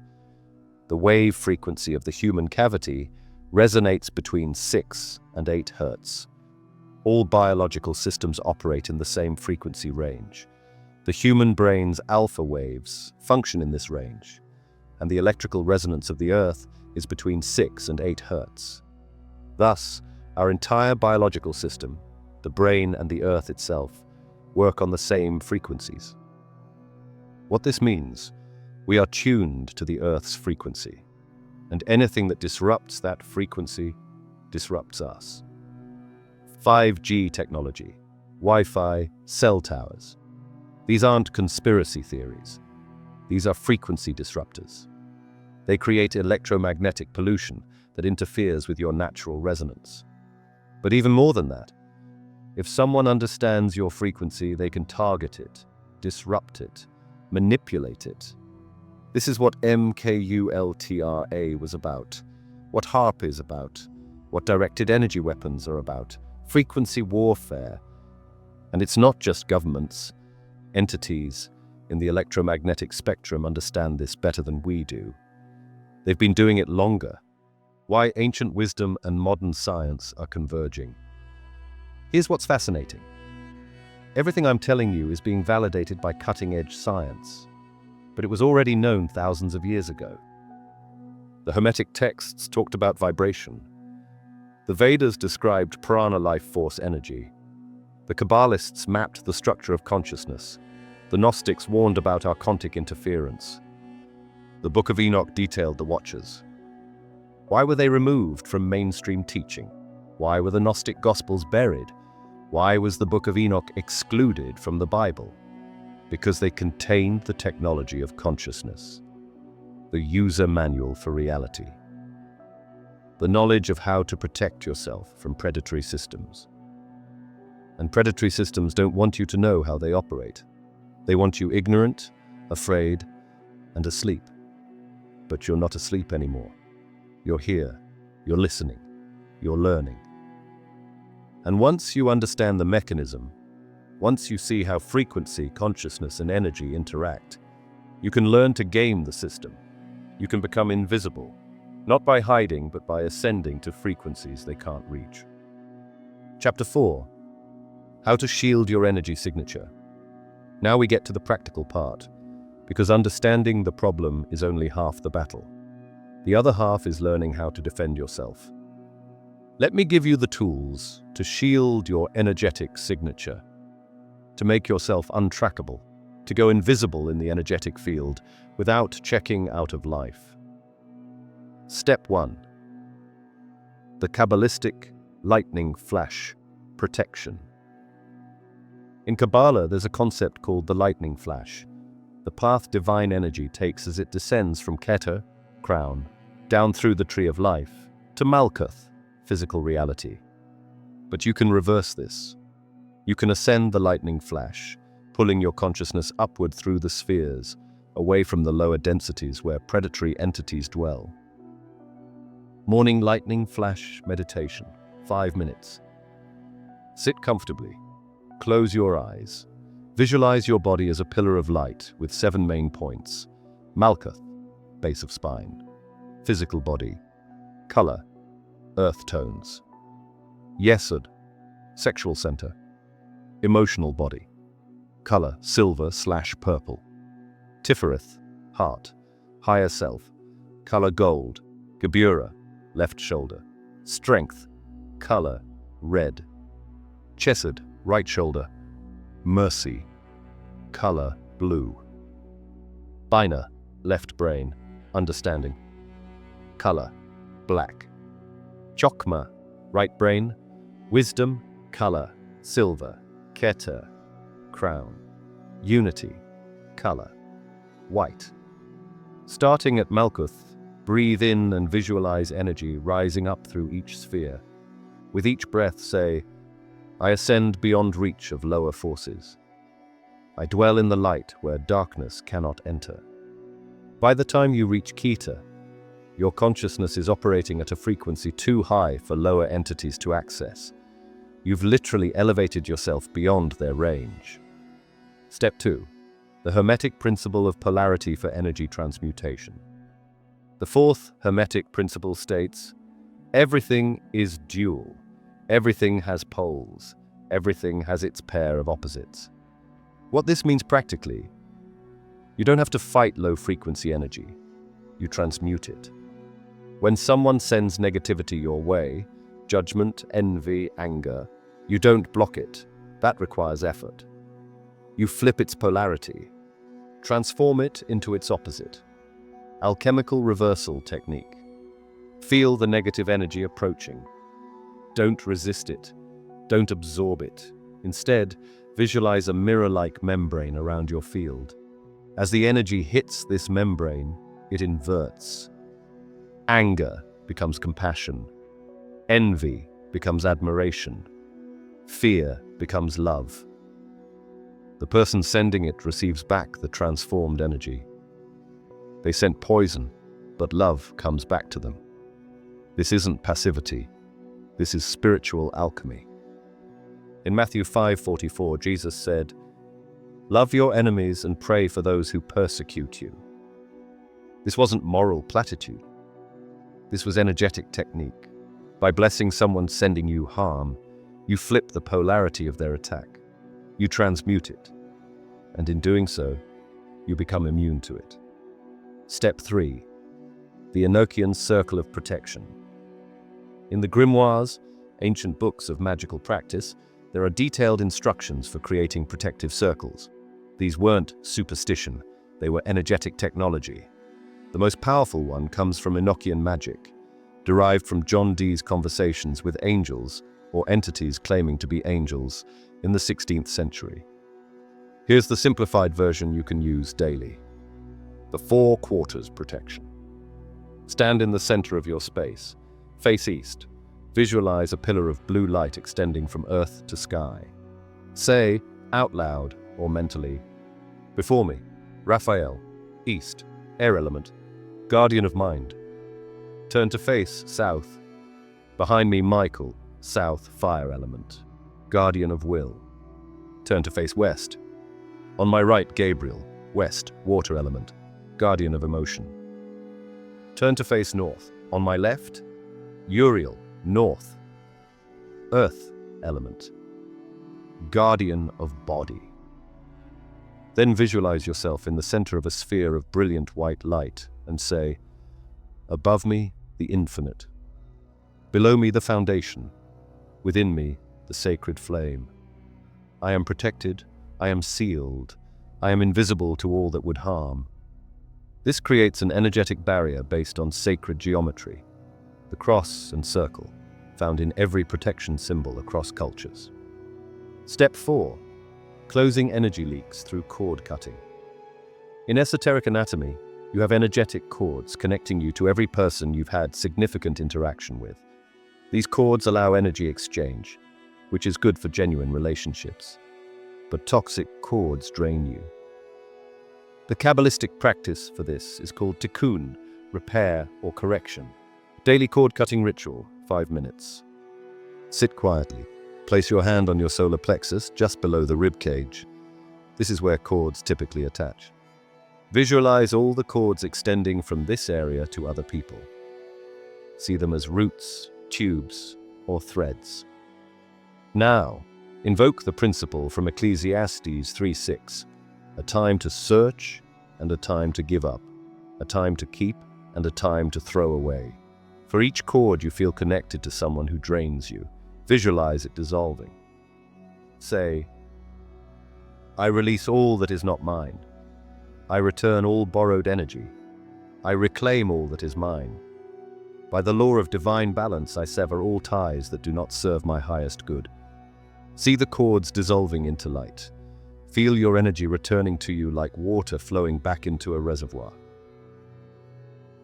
The wave frequency of the human cavity resonates between 6 and 8 hertz. All biological systems operate in the same frequency range. The human brain's alpha waves function in this range, and the electrical resonance of the Earth is between 6 and 8 hertz. Thus, our entire biological system, the brain and the Earth itself, work on the same frequencies. What this means, we are tuned to the Earth's frequency, and anything that disrupts that frequency disrupts us. 5G technology, Wi-Fi, cell towers. These aren't conspiracy theories. These are frequency disruptors. They create electromagnetic pollution that interferes with your natural resonance. But even more than that, if someone understands your frequency, they can target it, disrupt it, manipulate it. This is what MKULTRA was about, what HARP is about, what directed energy weapons are about, frequency warfare. And it's not just governments. Entities in the electromagnetic spectrum understand this better than we do. They've been doing it longer. Why ancient wisdom and modern science are converging. Here's what's fascinating. Everything I'm telling you is being validated by cutting-edge science, but it was already known thousands of years ago. The Hermetic texts talked about vibration. The Vedas described prana life force energy. The Kabbalists mapped the structure of consciousness. The Gnostics warned about archontic interference. The Book of Enoch detailed the watchers. Why were they removed from mainstream teaching? Why were the Gnostic Gospels buried? Why was the Book of Enoch excluded from the Bible? Because they contained the technology of consciousness, the user manual for reality, the knowledge of how to protect yourself from predatory systems. And predatory systems don't want you to know how they operate. They want you ignorant, afraid, and asleep. But you're not asleep anymore. You're here, you're listening, you're learning. And once you understand the mechanism, once you see how frequency, consciousness, and energy interact, you can learn to game the system. You can become invisible, not by hiding, but by ascending to frequencies they can't reach. Chapter 4. How to shield your energy signature. Now we get to the practical part, because understanding the problem is only half the battle. The other half is learning how to defend yourself. Let me give you the tools to shield your energetic signature, to make yourself untrackable, to go invisible in the energetic field without checking out of life. Step 1. The Kabbalistic lightning flash protection. In Kabbalah, there's a concept called the lightning flash, the path divine energy takes as it descends from Keter, crown, down through the tree of life, to Malkuth, physical reality. But you can reverse this. You can ascend the lightning flash, pulling your consciousness upward through the spheres, away from the lower densities where predatory entities dwell. Morning lightning flash meditation, 5 minutes. Sit comfortably. Close your eyes. Visualize your body as a pillar of light with 7 main points. Malkuth, base of spine. Physical body. Color, earth tones. Yesod, sexual center. Emotional body. Color, silver/purple. Tifereth, heart. Higher self. Color, gold. Gebura, left shoulder. Strength, color, red. Chesed, right shoulder. Mercy, color, blue. Bina, left brain, understanding. Color, black. Chokma, right brain, wisdom, color, silver. Keter, crown. Unity, color, white. Starting at Malkuth, breathe in and visualize energy rising up through each sphere. With each breath say, I ascend beyond reach of lower forces. I dwell in the light where darkness cannot enter. By the time you reach Keter, your consciousness is operating at a frequency too high for lower entities to access. You've literally elevated yourself beyond their range. Step 2. The Hermetic principle of polarity for energy transmutation. The fourth Hermetic principle states, everything is dual. Everything has poles. Everything has its pair of opposites. What this means practically, you don't have to fight low-frequency energy. You transmute it. When someone sends negativity your way, judgment, envy, anger, you don't block it. That requires effort. You flip its polarity. Transform it into its opposite. Alchemical reversal technique. Feel the negative energy approaching. Don't resist it. Don't absorb it. Instead, visualize a mirror-like membrane around your field. As the energy hits this membrane, it inverts. Anger becomes compassion. Envy becomes admiration. Fear becomes love. The person sending it receives back the transformed energy. They sent poison, but love comes back to them. This isn't passivity. This is spiritual alchemy. In Matthew 5:44, Jesus said, "Love your enemies and pray for those who persecute you." This wasn't moral platitude. This was energetic technique. By blessing someone sending you harm, you flip the polarity of their attack. You transmute it. And in doing so, you become immune to it. Step 3. The Enochian Circle of Protection. In the grimoires, ancient books of magical practice, there are detailed instructions for creating protective circles. These weren't superstition, they were energetic technology. The most powerful one comes from Enochian magic, derived from John Dee's conversations with angels or entities claiming to be angels in the 16th century. Here's the simplified version you can use daily. The 4 quarters protection. Stand in the center of your space. Face east. Visualize a pillar of blue light extending from earth to sky. Say, out loud or mentally, before me, Raphael, east, air element, guardian of mind. Turn to face south. Behind me, Michael, south, fire element, guardian of will. Turn to face west. On my right, Gabriel, west, water element, guardian of emotion. Turn to face north. On my left, Uriel, north, earth element, guardian of body. Then visualize yourself in the center of a sphere of brilliant white light and say, "Above me, the infinite. Below me, the foundation. Within me, the sacred flame. I am protected, I am sealed, I am invisible to all that would harm." This creates an energetic barrier based on sacred geometry, the cross and circle, found in every protection symbol across cultures. Step 4. Closing energy leaks through cord cutting. In esoteric anatomy, you have energetic cords connecting you to every person you've had significant interaction with. These cords allow energy exchange, which is good for genuine relationships. But toxic cords drain you. The Kabbalistic practice for this is called tikkun, repair or correction. Daily cord cutting ritual, 5 minutes. Sit quietly. Place your hand on your solar plexus, just below the rib cage. This is where cords typically attach. Visualize all the cords extending from this area to other people. See them as roots, tubes, or threads. Now, invoke the principle from Ecclesiastes 3:6, a time to search and a time to give up, a time to keep and a time to throw away. For each cord you feel connected to someone who drains you. Visualize it dissolving. Say, "I release all that is not mine. I return all borrowed energy. I reclaim all that is mine. By the law of divine balance, I sever all ties that do not serve my highest good." See the cords dissolving into light. Feel your energy returning to you like water flowing back into a reservoir.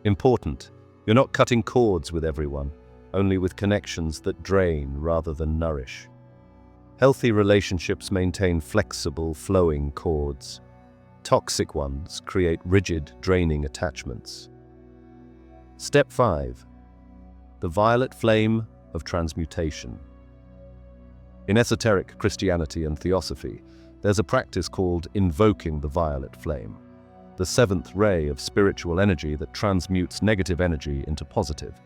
Important, you're not cutting cords with everyone, only with connections that drain rather than nourish. Healthy relationships maintain flexible, flowing cords. Toxic ones create rigid, draining attachments. Step 5. The violet flame of transmutation. In esoteric Christianity and theosophy, there's a practice called invoking the violet flame, the seventh ray of spiritual energy that transmutes negative energy into positive.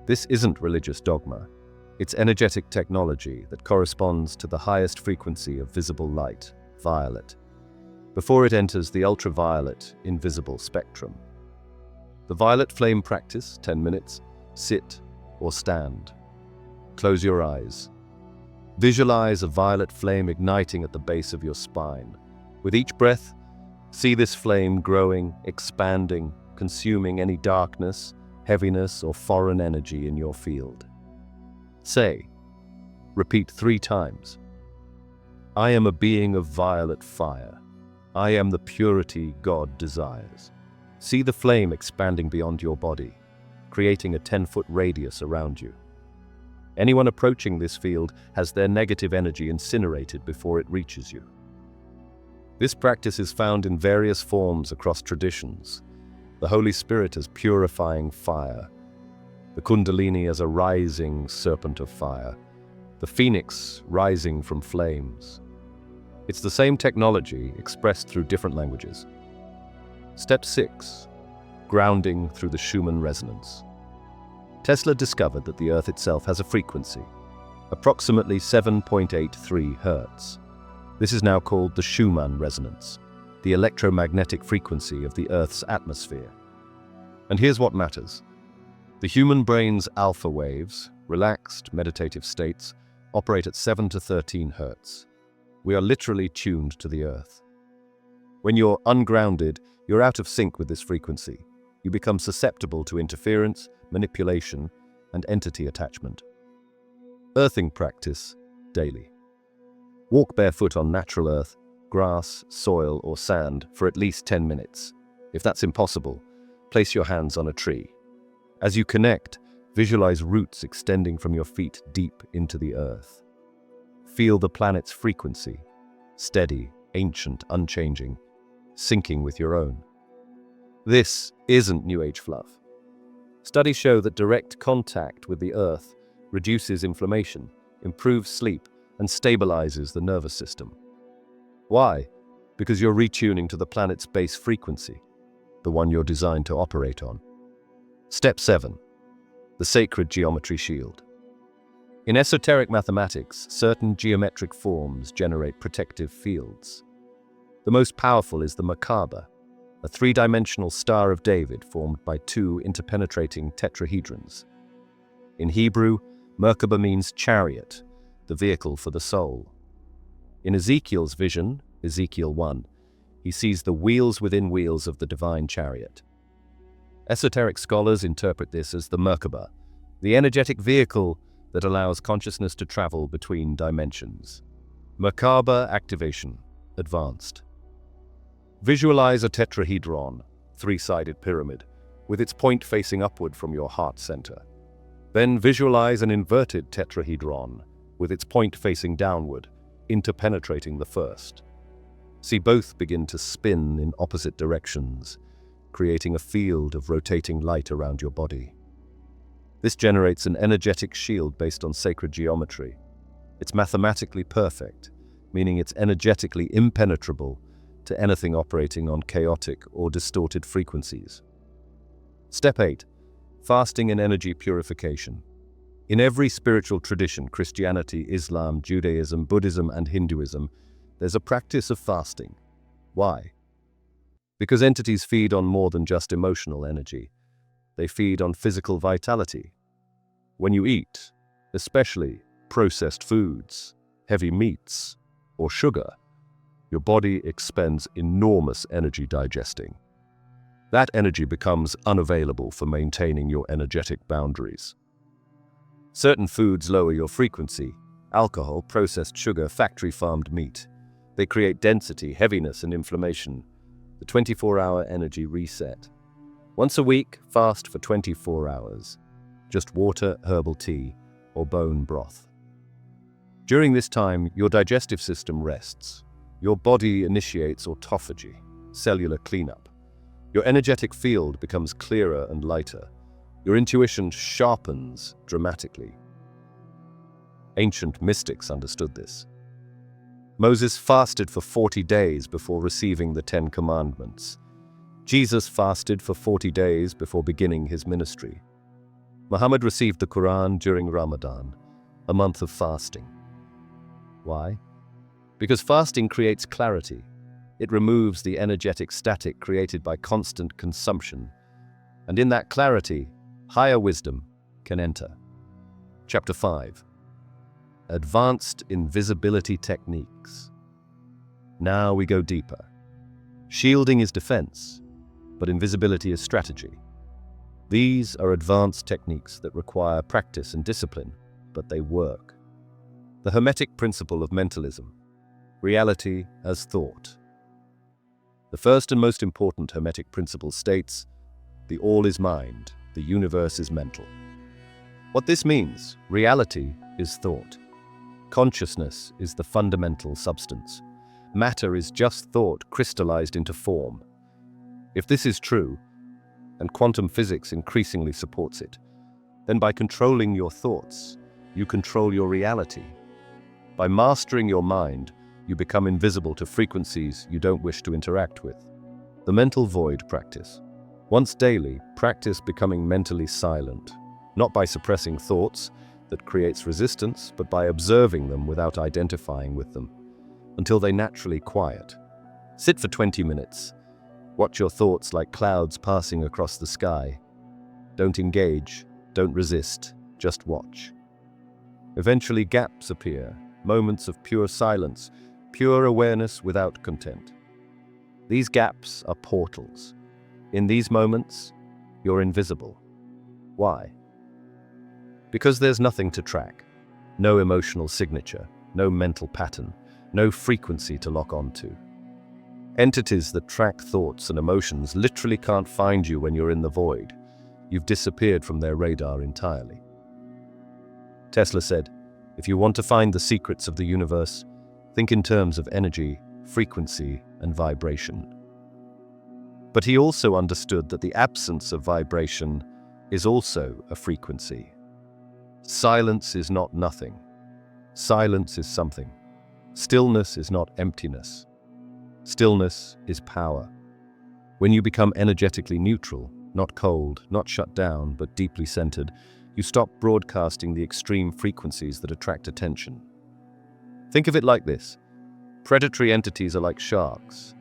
This isn't religious dogma. It's energetic technology that corresponds to the highest frequency of visible light, violet, before it enters the ultraviolet, invisible spectrum. The violet flame practice, 10 minutes, sit or stand. Close your eyes. Visualize a violet flame igniting at the base of your spine. With each breath, see this flame growing, expanding, consuming any darkness, heaviness, or foreign energy in your field. Say, repeat 3 times. "I am a being of violet fire. I am the purity God desires." See the flame expanding beyond your body, creating a 10-foot radius around you. Anyone approaching this field has their negative energy incinerated before it reaches you. This practice is found in various forms across traditions. The Holy Spirit as purifying fire, the Kundalini as a rising serpent of fire, the phoenix rising from flames. It's the same technology expressed through different languages. Step 6. Grounding through the Schumann resonance. Tesla discovered that the Earth itself has a frequency, approximately 7.83 Hz. This is now called the Schumann resonance, the electromagnetic frequency of the Earth's atmosphere. And here's what matters. The human brain's alpha waves, relaxed meditative states, operate at 7 to 13 Hz. We are literally tuned to the Earth. When you're ungrounded, you're out of sync with this frequency. You become susceptible to interference, manipulation, and entity attachment. Earthing practice, daily. Walk barefoot on natural earth, grass, soil, or sand for at least 10 minutes. If that's impossible, place your hands on a tree. As you connect, visualize roots extending from your feet deep into the earth. Feel the planet's frequency, steady, ancient, unchanging, syncing with your own. This isn't New Age fluff. Studies show that direct contact with the earth reduces inflammation, improves sleep, and stabilizes the nervous system. Why? Because you're retuning to the planet's base frequency, the one you're designed to operate on. Step 7. The sacred geometry shield. In esoteric mathematics, certain geometric forms generate protective fields. The most powerful is the Merkaba, a three-dimensional Star of David formed by two interpenetrating tetrahedrons. In Hebrew, Merkaba means chariot, the vehicle for the soul. In Ezekiel's vision, Ezekiel 1, he sees the wheels within wheels of the divine chariot. Esoteric scholars interpret this as the Merkaba, the energetic vehicle that allows consciousness to travel between dimensions. Merkaba activation, advanced. Visualize a tetrahedron, three-sided pyramid, with its point facing upward from your heart center. Then visualize an inverted tetrahedron, with its point facing downward, interpenetrating the first. See both begin to spin in opposite directions, creating a field of rotating light around your body. This generates an energetic shield based on sacred geometry. It's mathematically perfect, meaning it's energetically impenetrable to anything operating on chaotic or distorted frequencies. Step 8. Fasting and energy purification. In every spiritual tradition, Christianity, Islam, Judaism, Buddhism, and Hinduism, there's a practice of fasting. Why? Because entities feed on more than just emotional energy. They feed on physical vitality. When you eat, especially processed foods, heavy meats, or sugar, your body expends enormous energy digesting. That energy becomes unavailable for maintaining your energetic boundaries. Certain foods lower your frequency: alcohol, processed sugar, factory-farmed meat. They create density, heaviness, and inflammation. The 24-hour energy reset. Once a week, fast for 24 hours. Just water, herbal tea, or bone broth. During this time, your digestive system rests. Your body initiates autophagy, cellular cleanup. Your energetic field becomes clearer and lighter. Your intuition sharpens dramatically. Ancient mystics understood this. Moses fasted for 40 days before receiving the 10 Commandments. Jesus fasted for 40 days before beginning his ministry. Muhammad received the Quran during Ramadan, a month of fasting. Why? Because fasting creates clarity. It removes the energetic static created by constant consumption. And in that clarity, higher wisdom can enter. Chapter 5. Advanced Invisibility Techniques. Now we go deeper. Shielding is defense, but invisibility is strategy. These are advanced techniques that require practice and discipline, but they work. The Hermetic principle of mentalism. Reality as thought. The first and most important Hermetic principle states, the all is mind, the universe is mental. What this means, reality is thought. Consciousness is the fundamental substance. Matter is just thought crystallized into form. If this is true, and quantum physics increasingly supports it, then by controlling your thoughts, you control your reality. By mastering your mind, you become invisible to frequencies you don't wish to interact with. The mental void practice. Once daily, practice becoming mentally silent, not by suppressing thoughts that creates resistance, but by observing them without identifying with them, until they naturally quiet. Sit for 20 minutes. Watch your thoughts like clouds passing across the sky. Don't engage, don't resist, just watch. Eventually gaps appear, moments of pure silence, pure awareness without content. These gaps are portals. In these moments, you're invisible. Why? Because there's nothing to track. No emotional signature, no mental pattern, no frequency to lock onto. Entities that track thoughts and emotions literally can't find you when you're in the void. You've disappeared from their radar entirely. Tesla said, if you want to find the secrets of the universe, think in terms of energy, frequency, and vibration. But he also understood that the absence of vibration is also a frequency. Silence is not nothing. Silence is something. Stillness is not emptiness. Stillness is power. When you become energetically neutral, not cold, not shut down, but deeply centered, you stop broadcasting the extreme frequencies that attract attention. Think of it like this. Predatory entities are like sharks.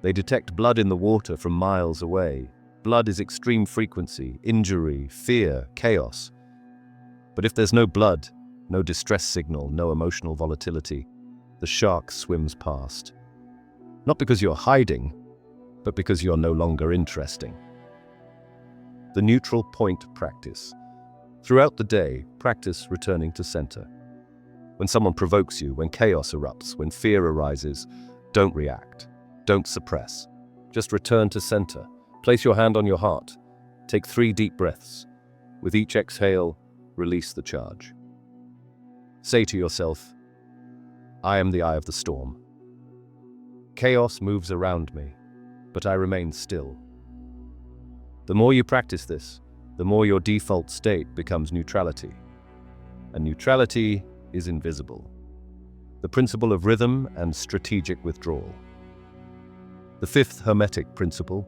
They detect blood in the water from miles away. Blood is extreme frequency, injury, fear, chaos. But if there's no blood, no distress signal, no emotional volatility, the shark swims past. Not because you're hiding, but because you're no longer interesting. The neutral point practice. Throughout the day, practice returning to center. When someone provokes you, when chaos erupts, when fear arises, don't react. Don't suppress. Just return to center. Place your hand on your heart. Take 3 deep breaths. With each exhale, release the charge. Say to yourself, I am the eye of the storm. Chaos moves around me, but I remain still. The more you practice this, the more your default state becomes neutrality. And neutrality is invisible. The principle of rhythm and strategic withdrawal. The 5th Hermetic principle.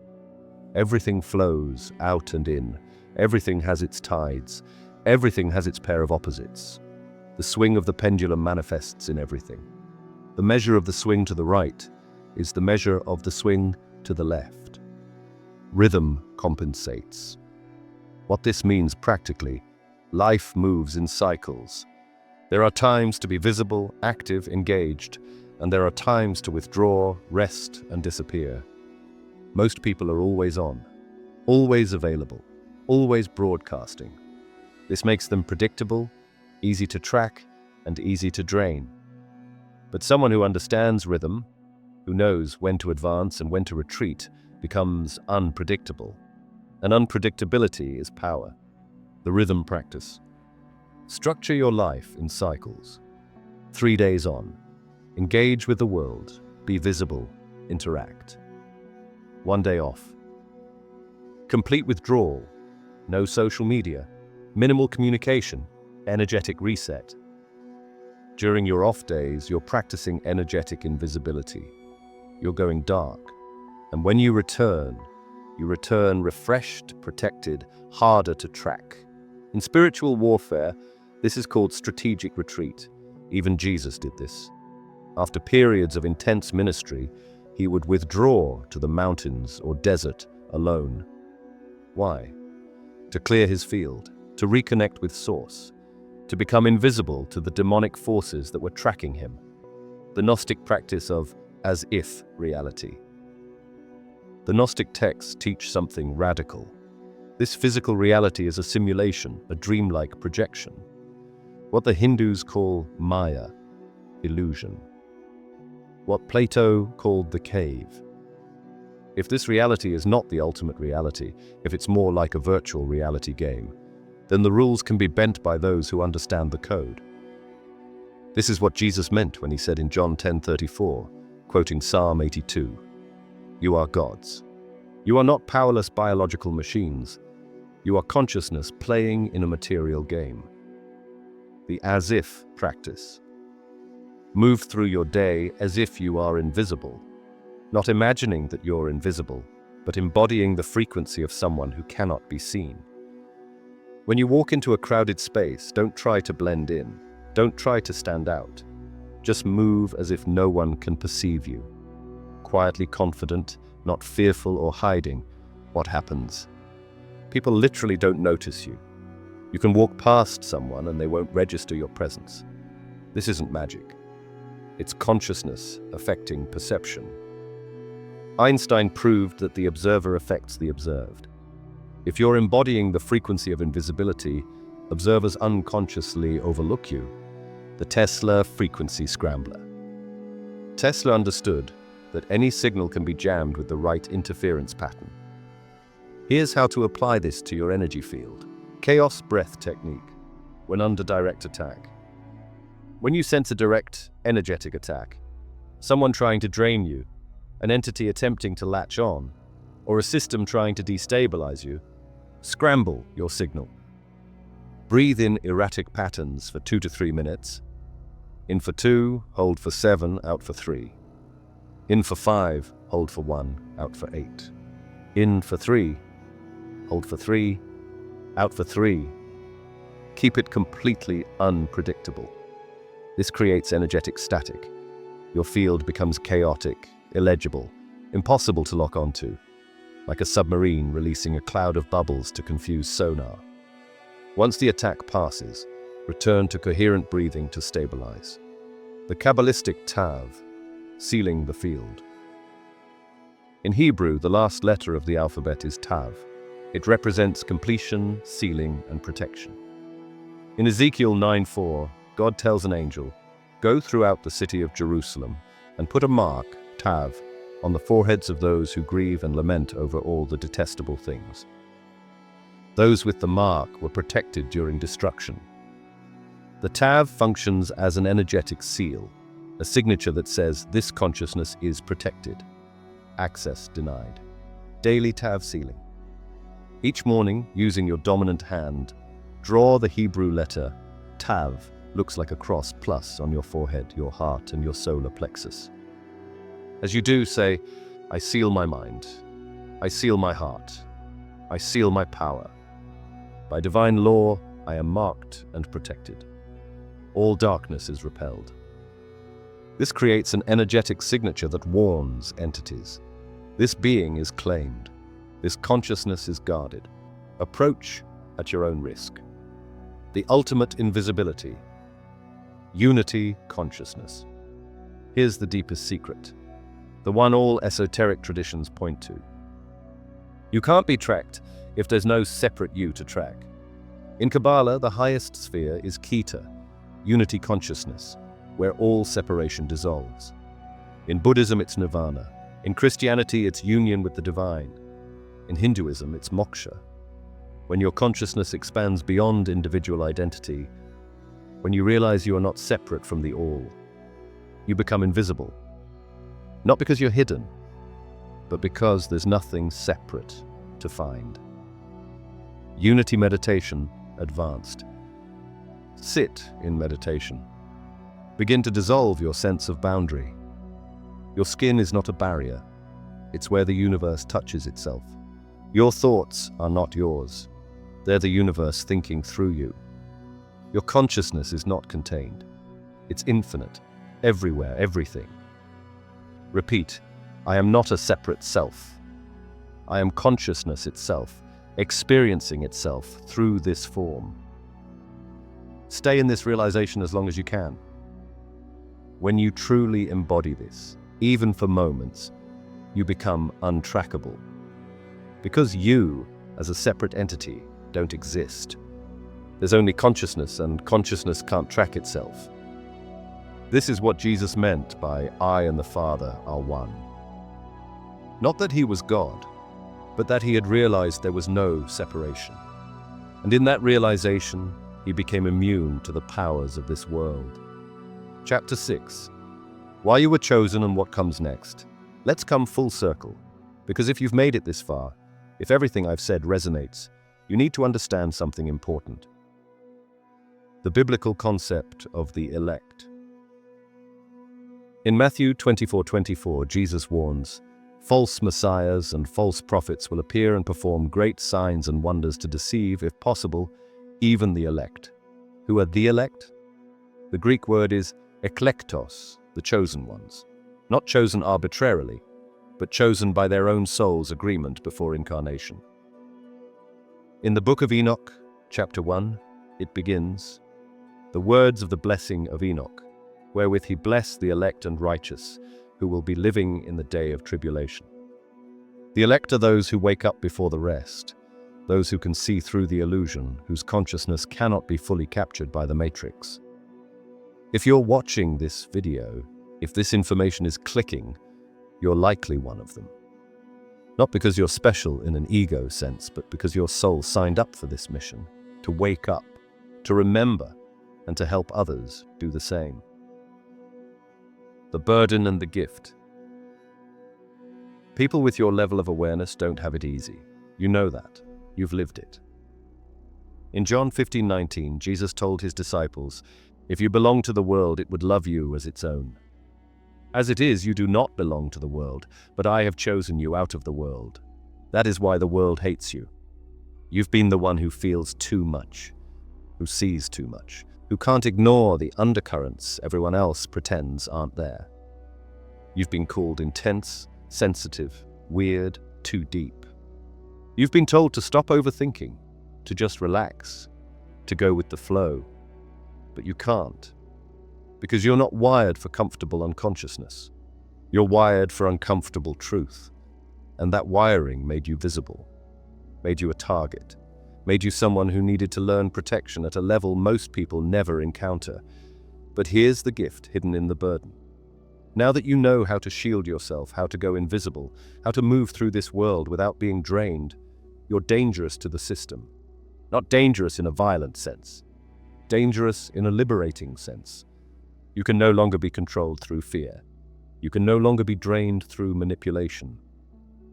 Everything flows out and in. Everything has its tides. Everything has its pair of opposites. The swing of the pendulum manifests in everything. The measure of the swing to the right is the measure of the swing to the left. Rhythm compensates. What this means practically, life moves in cycles. There are times to be visible, active, engaged, and there are times to withdraw, rest, and disappear. Most people are always on, always available, always broadcasting. This makes them predictable, easy to track, and easy to drain. But someone who understands rhythm, who knows when to advance and when to retreat, becomes unpredictable. And unpredictability is power. The rhythm practice. Structure your life in cycles. 3 days on. Engage with the world. Be visible. Interact. 1 day off. Complete withdrawal. No social media. Minimal communication. Energetic reset. During your off days, you're practicing energetic invisibility. You're going dark. And when you return refreshed, protected, harder to track. In spiritual warfare, this is called strategic retreat. Even Jesus did this. After periods of intense ministry, he would withdraw to the mountains or desert alone. Why? To clear his field, to reconnect with Source, to become invisible to the demonic forces that were tracking him. The Gnostic practice of as-if reality. The Gnostic texts teach something radical. This physical reality is a simulation, a dreamlike projection. What the Hindus call Maya, illusion. What Plato called the cave. If this reality is not the ultimate reality, if it's more like a virtual reality game, then the rules can be bent by those who understand the code. This is what Jesus meant when he said in John 10:34, quoting Psalm 82, "You are gods. You are not powerless biological machines. You are consciousness playing in a material game." The as-if practice. Move through your day as if you are invisible. Not imagining that you're invisible, but embodying the frequency of someone who cannot be seen. When you walk into a crowded space, don't try to blend in. Don't try to stand out. Just move as if no one can perceive you. Quietly confident, not fearful or hiding. What happens? People literally don't notice you. You can walk past someone and they won't register your presence. This isn't magic. It's consciousness affecting perception. Einstein proved that the observer affects the observed. If you're embodying the frequency of invisibility, observers unconsciously overlook you. The Tesla frequency scrambler. Tesla understood that any signal can be jammed with the right interference pattern. Here's how to apply this to your energy field. Chaos breath technique, when under direct attack. When you sense a direct, energetic attack, someone trying to drain you, an entity attempting to latch on, or a system trying to destabilize you, scramble your signal. Breathe in erratic patterns for 2 to 3 minutes. In for 2, hold for 7, out for 3. In for 5, hold for 1, out for 8. In for 3, hold for 3, out for 3. Keep it completely unpredictable. This creates energetic static. Your field becomes chaotic, illegible, impossible to lock onto, like a submarine releasing a cloud of bubbles to confuse sonar. Once the attack passes, return to coherent breathing to stabilize. The Kabbalistic Tav, sealing the field. In Hebrew, the last letter of the alphabet is Tav. It represents completion, sealing, and protection. In Ezekiel 9:4, God tells an angel, "Go throughout the city of Jerusalem and put a mark, Tav, on the foreheads of those who grieve and lament over all the detestable things." Those with the mark were protected during destruction. The Tav functions as an energetic seal, a signature that says this consciousness is protected. Access denied. Daily Tav sealing. Each morning, using your dominant hand, draw the Hebrew letter Tav, looks like a cross plus on your forehead, your heart, and your solar plexus. As you do, say, "I seal my mind. I seal my heart. I seal my power. By divine law, I am marked and protected. All darkness is repelled." This creates an energetic signature that warns entities. This being is claimed. This consciousness is guarded. Approach at your own risk. The ultimate invisibility. Unity consciousness. Here's the deepest secret, the one all esoteric traditions point to. You can't be tracked if there's no separate you to track. In Kabbalah, the highest sphere is Kita, unity consciousness, where all separation dissolves. In Buddhism, it's nirvana. In Christianity, it's union with the divine. In Hinduism, it's moksha. When your consciousness expands beyond individual identity, when you realize you are not separate from the all, you become invisible. Not because you're hidden, but because there's nothing separate to find. Unity meditation advanced. Sit in meditation. Begin to dissolve your sense of boundary. Your skin is not a barrier. It's where the universe touches itself. Your thoughts are not yours. They're the universe thinking through you. Your consciousness is not contained. It's infinite, everywhere, everything. Repeat, I am not a separate self. I am consciousness itself, experiencing itself through this form. Stay in this realization as long as you can. When you truly embody this, even for moments, you become untrackable. Because you, as a separate entity, don't exist. There's only consciousness, and consciousness can't track itself. This is what Jesus meant by I and the Father are one. Not that he was God, but that he had realized there was no separation. And in that realization, he became immune to the powers of this world. Chapter 6. Why you were chosen and what comes next. Let's come full circle, because if you've made it this far, if everything I've said resonates, you need to understand something important. The biblical concept of the elect. In Matthew 24:24, Jesus warns, false messiahs and false prophets will appear and perform great signs and wonders to deceive, if possible, even the elect. Who are the elect? The Greek word is eklektos, the chosen ones. Not chosen arbitrarily, but chosen by their own soul's agreement before incarnation. In the Book of Enoch, chapter 1, it begins, the words of the blessing of Enoch, wherewith he blessed the elect and righteous, who will be living in the day of tribulation. The elect are those who wake up before the rest, those who can see through the illusion, whose consciousness cannot be fully captured by the matrix. If you're watching this video, if this information is clicking, you're likely one of them. Not because you're special in an ego sense, but because your soul signed up for this mission, to wake up, to remember, and to help others do the same. The burden and the gift. People with your level of awareness don't have it easy. You know that. You've lived it. In John 15:19, Jesus told his disciples, if you belong to the world, it would love you as its own. As it is, you do not belong to the world, but I have chosen you out of the world. That is why the world hates you. You've been the one who feels too much, who sees too much, who can't ignore the undercurrents everyone else pretends aren't there. You've been called intense, sensitive, weird, too deep. You've been told to stop overthinking, to just relax, to go with the flow. But you can't, because you're not wired for comfortable unconsciousness. You're wired for uncomfortable truth. And that wiring made you visible, made you a target, made you someone who needed to learn protection at a level most people never encounter. But here's the gift hidden in the burden. Now that you know how to shield yourself, how to go invisible, how to move through this world without being drained, you're dangerous to the system. Not dangerous in a violent sense, dangerous in a liberating sense. You can no longer be controlled through fear. You can no longer be drained through manipulation.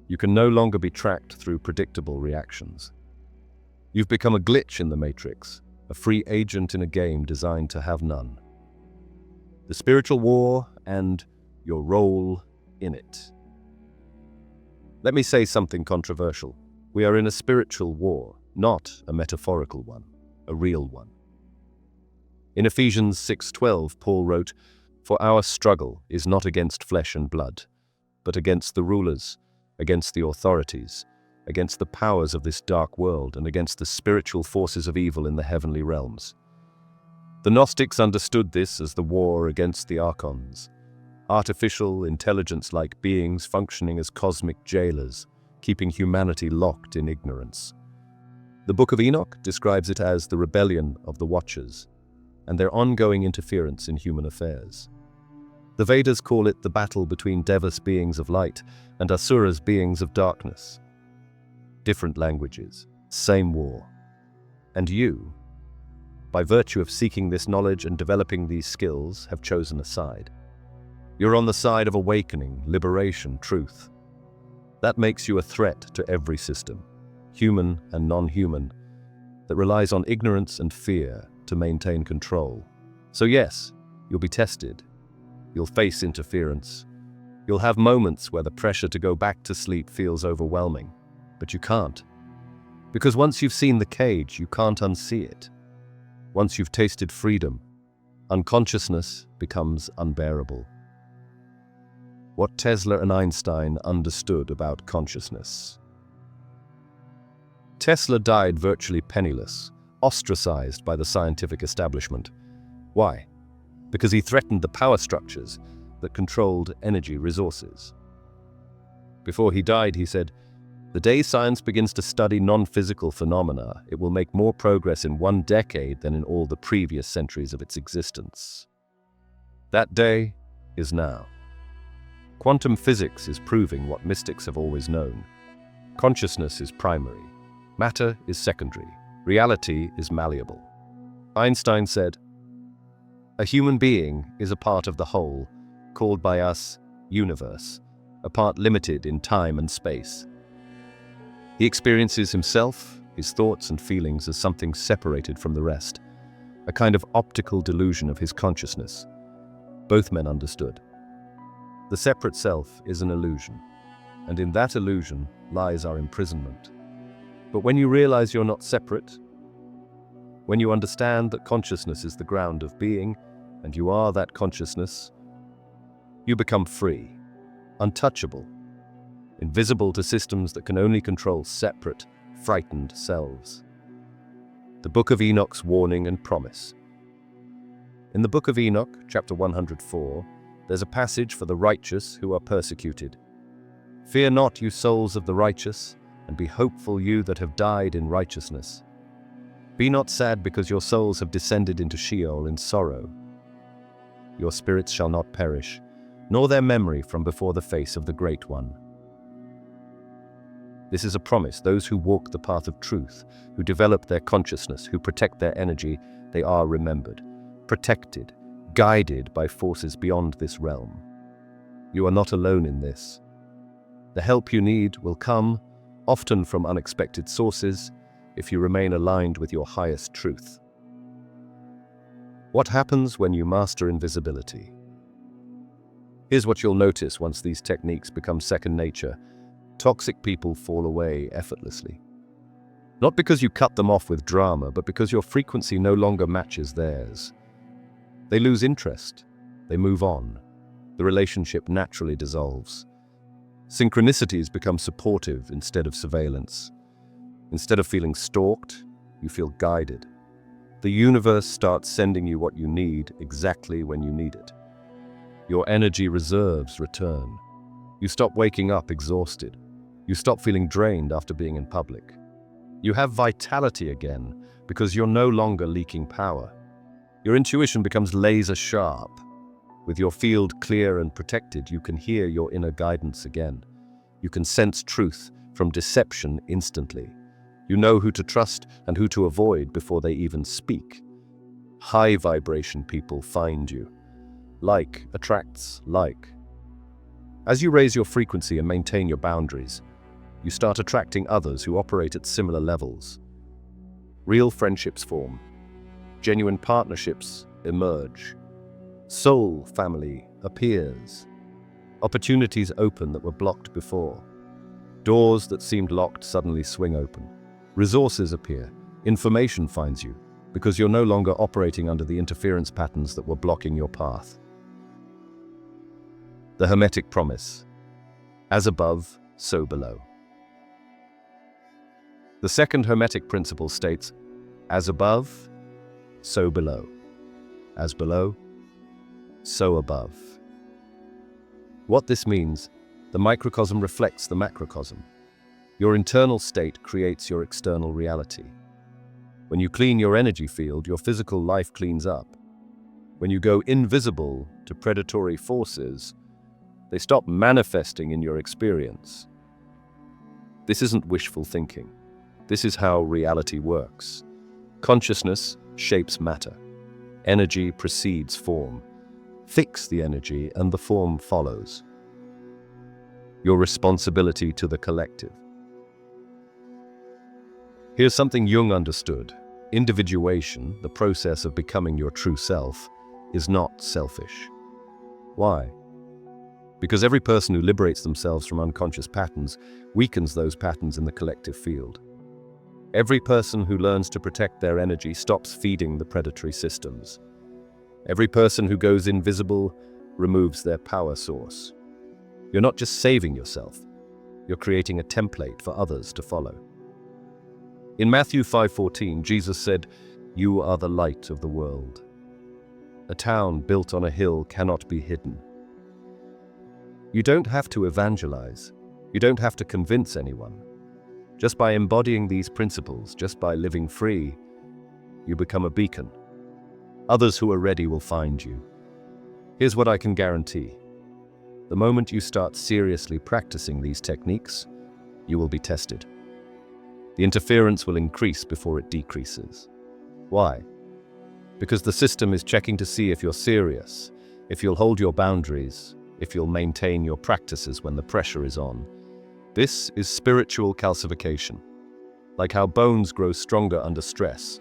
You can no longer be tracked through predictable reactions. You've become a glitch in the matrix, a free agent in a game designed to have none. The spiritual war and your role in it. Let me say something controversial. We are in a spiritual war, not a metaphorical one, a real one. In Ephesians 6:12, Paul wrote, "For our struggle is not against flesh and blood, but against the rulers, against the authorities, against the powers of this dark world, and against the spiritual forces of evil in the heavenly realms." The Gnostics understood this as the war against the archons, artificial, intelligence-like beings functioning as cosmic jailers, keeping humanity locked in ignorance. The Book of Enoch describes it as the rebellion of the Watchers, and their ongoing interference in human affairs. The Vedas call it the battle between Devas, beings of light, and Asuras, beings of darkness. Different languages, same war. And you, by virtue of seeking this knowledge and developing these skills, have chosen a side. You're on the side of awakening, liberation, truth. That makes you a threat to every system, human and non-human, that relies on ignorance and fear to maintain control. So yes, you'll be tested. You'll face interference. You'll have moments where the pressure to go back to sleep feels overwhelming, but you can't. Because once you've seen the cage, you can't unsee it. Once you've tasted freedom, unconsciousness becomes unbearable. What Tesla and Einstein understood about consciousness. Tesla died virtually penniless, ostracized by the scientific establishment. Why? Because he threatened the power structures that controlled energy resources. Before he died, he said, "The day science begins to study non-physical phenomena, it will make more progress in 1 decade than in all the previous centuries of its existence." That day is now. Quantum physics is proving what mystics have always known. Consciousness is primary. Matter is secondary. Reality is malleable. Einstein said, "A human being is a part of the whole, called by us universe, a part limited in time and space." He experiences himself, his thoughts and feelings as something separated from the rest, a kind of optical delusion of his consciousness. Both men understood. The separate self is an illusion, and in that illusion lies our imprisonment. But when you realize you're not separate, when you understand that consciousness is the ground of being, and you are that consciousness, you become free, untouchable, invisible to systems that can only control separate, frightened selves. The Book of Enoch's warning and promise. In the Book of Enoch, chapter 104, there's a passage for the righteous who are persecuted. "Fear not, you souls of the righteous, and be hopeful, you that have died in righteousness. Be not sad because your souls have descended into Sheol in sorrow. Your spirits shall not perish, nor their memory from before the face of the Great One." This is a promise. Those who walk the path of truth, who develop their consciousness, who protect their energy, they are remembered, protected, guided by forces beyond this realm. You are not alone in this. The help you need will come, often from unexpected sources, if you remain aligned with your highest truth. What happens when you master invisibility? Here's what you'll notice once these techniques become second nature. Toxic people fall away effortlessly. Not because you cut them off with drama, but because your frequency no longer matches theirs. They lose interest. They move on. the relationship naturally dissolves. Synchronicities become supportive instead of surveillance. Instead of feeling stalked, you feel guided. The universe starts sending you what you need exactly when you need it. Your energy reserves return. You stop waking up exhausted. You stop feeling drained after being in public. You have vitality again because you're no longer leaking power. Your intuition becomes laser sharp. With your field clear and protected, you can hear your inner guidance again. You can sense truth from deception instantly. You know who to trust and who to avoid before they even speak. High vibration people find you. Like attracts like. As you raise your frequency and maintain your boundaries, you start attracting others who operate at similar levels. Real friendships form. Genuine partnerships emerge. Soul family appears. Opportunities open that were blocked before. Doors that seemed locked suddenly swing open. Resources appear. Information finds you, because you're no longer operating under the interference patterns that were blocking your path. The Hermetic Promise. As above, so below. The second Hermetic principle states, as above, so below. As below, so above. What this means, the microcosm reflects the macrocosm. Your internal state creates your external reality. When you clean your energy field, your physical life cleans up. When you go invisible to predatory forces, they stop manifesting in your experience. This isn't wishful thinking. This is how reality works. Consciousness shapes matter. Energy precedes form. Fix the energy and the form follows. Your responsibility to the collective. Here's something Jung understood. Individuation, the process of becoming your true self, is not selfish. Why? Because every person who liberates themselves from unconscious patterns weakens those patterns in the collective field. Every person who learns to protect their energy stops feeding the predatory systems. Every person who goes invisible removes their power source. You're not just saving yourself, you're creating a template for others to follow. In Matthew 5:14, Jesus said, "You are the light of the world. A town built on a hill cannot be hidden." You don't have to evangelize. You don't have to convince anyone. Just by embodying these principles, just by living free, you become a beacon. Others who are ready will find you. Here's what I can guarantee. The moment you start seriously practicing these techniques, you will be tested. The interference will increase before it decreases. Why? Because the system is checking to see if you're serious, if you'll hold your boundaries, if you'll maintain your practices when the pressure is on. This is spiritual calcification. Like how bones grow stronger under stress,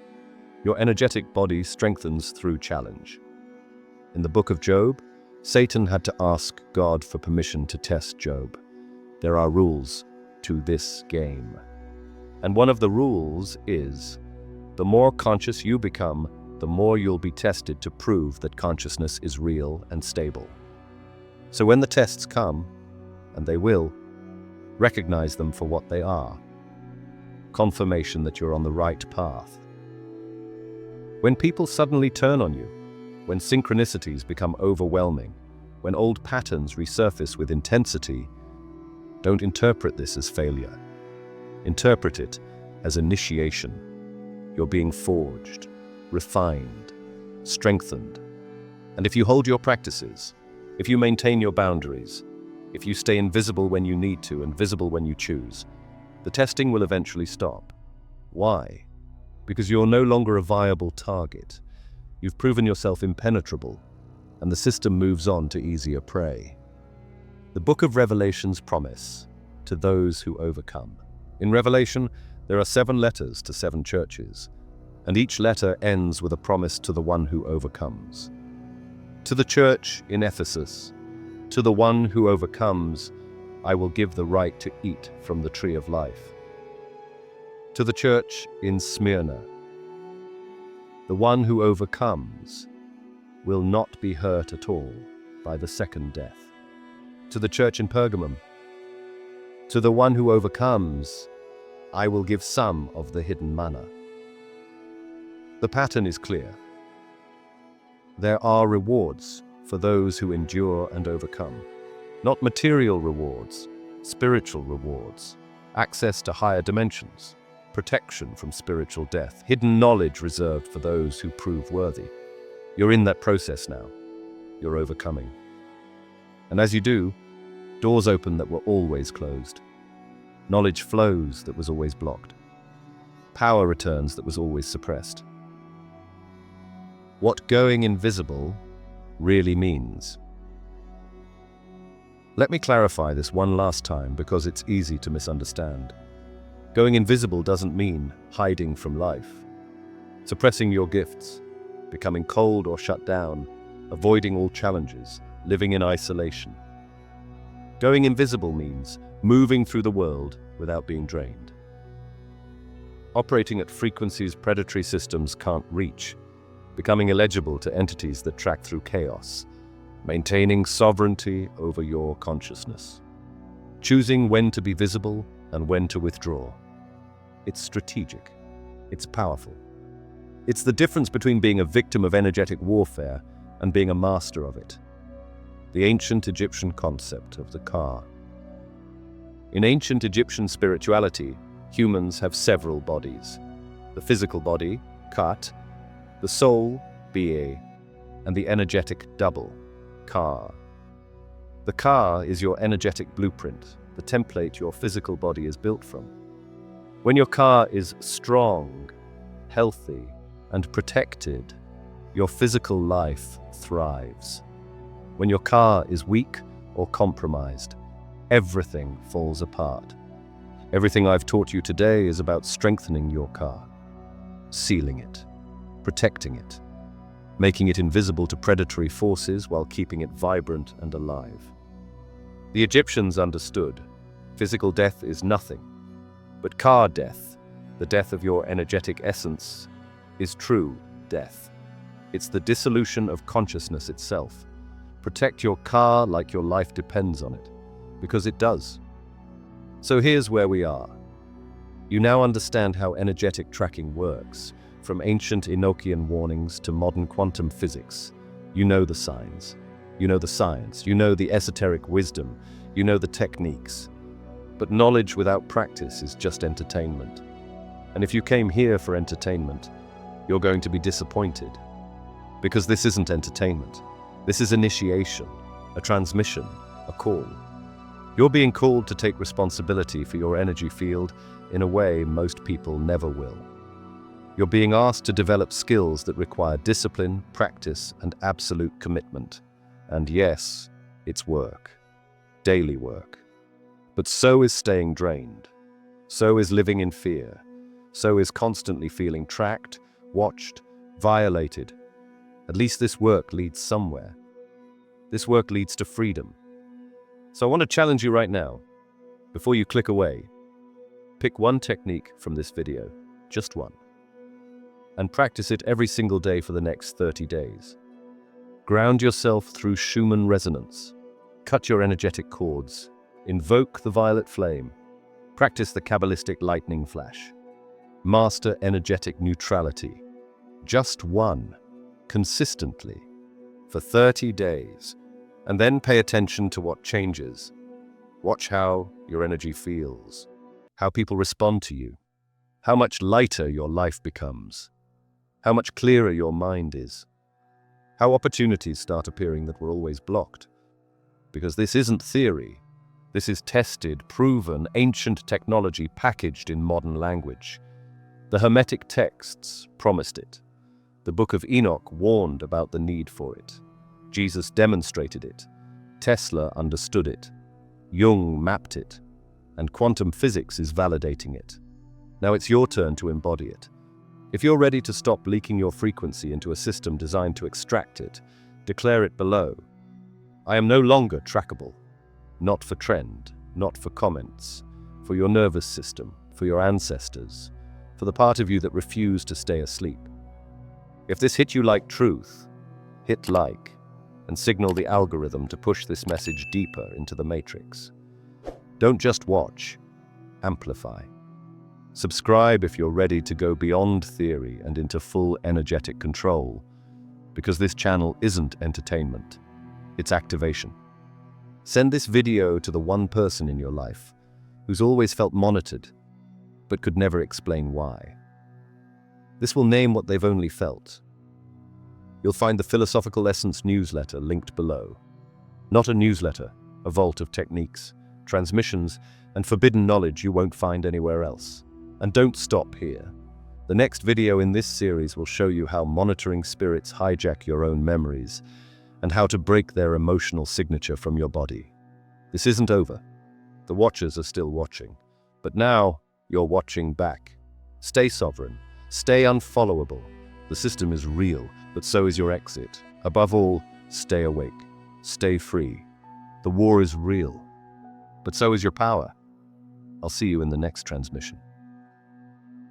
your energetic body strengthens through challenge. In the Book of Job, Satan had to ask God for permission to test Job. There are rules to this game. And one of the rules is, the more conscious you become, the more you'll be tested to prove that consciousness is real and stable. So when the tests come, and they will, recognize them for what they are. Confirmation that you're on the right path. When people suddenly turn on you, when synchronicities become overwhelming, when old patterns resurface with intensity, don't interpret this as failure. Interpret it as initiation. You're being forged, refined, strengthened. And if you hold your practices, if you maintain your boundaries, if you stay invisible when you need to and visible when you choose, the testing will eventually stop. Why? Because you're no longer a viable target. You've proven yourself impenetrable, and the system moves on to easier prey. The Book of Revelation's promise to those who overcome. In Revelation, there are 7 letters to 7 churches, and each letter ends with a promise to the one who overcomes. To the church in Ephesus, to the one who overcomes, I will give the right to eat from the tree of life. To the church in Smyrna, the one who overcomes will not be hurt at all. by the second death. To the church in Pergamum, to the one who overcomes, I will give some of the hidden manna. The pattern is clear. There are rewards for those who endure and overcome. Not material rewards, spiritual rewards, access to higher dimensions, protection from spiritual death, hidden knowledge reserved for those who prove worthy. You're in that process now. You're overcoming. And as you do, doors open that were always closed. Knowledge flows that was always blocked. Power returns that was always suppressed. What going invisible really means. Let me clarify this one last time because it's easy to misunderstand. Going invisible doesn't mean hiding from life, suppressing your gifts, becoming cold or shut down, avoiding all challenges, living in isolation. Going invisible means moving through the world without being drained. Operating at frequencies predatory systems can't reach, becoming illegible to entities that track through chaos, maintaining sovereignty over your consciousness, choosing when to be visible and when to withdraw. It's strategic. It's powerful. It's the difference between being a victim of energetic warfare and being a master of it. The ancient Egyptian concept of the ka. In ancient Egyptian spirituality, humans have several bodies. The physical body, kat, the soul, ba, and the energetic double, ka. The ka is your energetic blueprint, the template your physical body is built from. When your ka is strong, healthy, and protected, your physical life thrives. When your ka is weak or compromised, everything falls apart. Everything I've taught you today is about strengthening your ka, sealing it, protecting it, making it invisible to predatory forces while keeping it vibrant and alive. The Egyptians understood physical death is nothing, but ka death, the death of your energetic essence, is true death. It's the dissolution of consciousness itself. Protect your ka like your life depends on it, because it does. So here's where we are. You now understand how energetic tracking works. From ancient Enochian warnings to modern quantum physics, you know the signs, you know the science, you know the esoteric wisdom, you know the techniques. But knowledge without practice is just entertainment. And if you came here for entertainment, you're going to be disappointed. Because this isn't entertainment. This is initiation, a transmission, a call. You're being called to take responsibility for your energy field in a way most people never will. You're being asked to develop skills that require discipline, practice, and absolute commitment. And yes, it's work. Daily work. But so is staying drained. So is living in fear. So is constantly feeling tracked, watched, violated. At least this work leads somewhere. This work leads to freedom. So I want to challenge you right now. Before you click away, pick one technique from this video, just one, and practice it every single day for the next 30 days. Ground yourself through Schumann resonance. Cut your energetic cords. Invoke the violet flame. Practice the Kabbalistic lightning flash. Master energetic neutrality. Just one, consistently, for 30 days. And then pay attention to what changes. Watch how your energy feels, how people respond to you, how much lighter your life becomes, how much clearer your mind is, how opportunities start appearing that were always blocked. Because this isn't theory. This is tested, proven, ancient technology packaged in modern language. The Hermetic texts promised it. The Book of Enoch warned about the need for it. Jesus demonstrated it. Tesla understood it. Jung mapped it. And quantum physics is validating it. Now it's your turn to embody it. If you're ready to stop leaking your frequency into a system designed to extract it, declare it below. I am no longer trackable. Not for trend, not for comments, for your nervous system, for your ancestors, for the part of you that refused to stay asleep. If this hit you like truth, hit like. and signal the algorithm to push this message deeper into the matrix. Don't just watch, amplify. Subscribe if you're ready to go beyond theory and into full energetic control, because this channel isn't entertainment, it's activation. Send this video to the one person in your life who's always felt monitored, but could never explain why. This will name what they've only felt. You'll find the Philosophical Essence newsletter linked below. Not a newsletter, a vault of techniques, transmissions, and forbidden knowledge you won't find anywhere else. And don't stop here. The next video in this series will show you how monitoring spirits hijack your own memories and how to break their emotional signature from your body. This isn't over. The watchers are still watching. But now, you're watching back. Stay sovereign. Stay unfollowable. The system is real, but so is your exit. Above all, stay awake. Stay free. The war is real, but so is your power. I'll see you in the next transmission.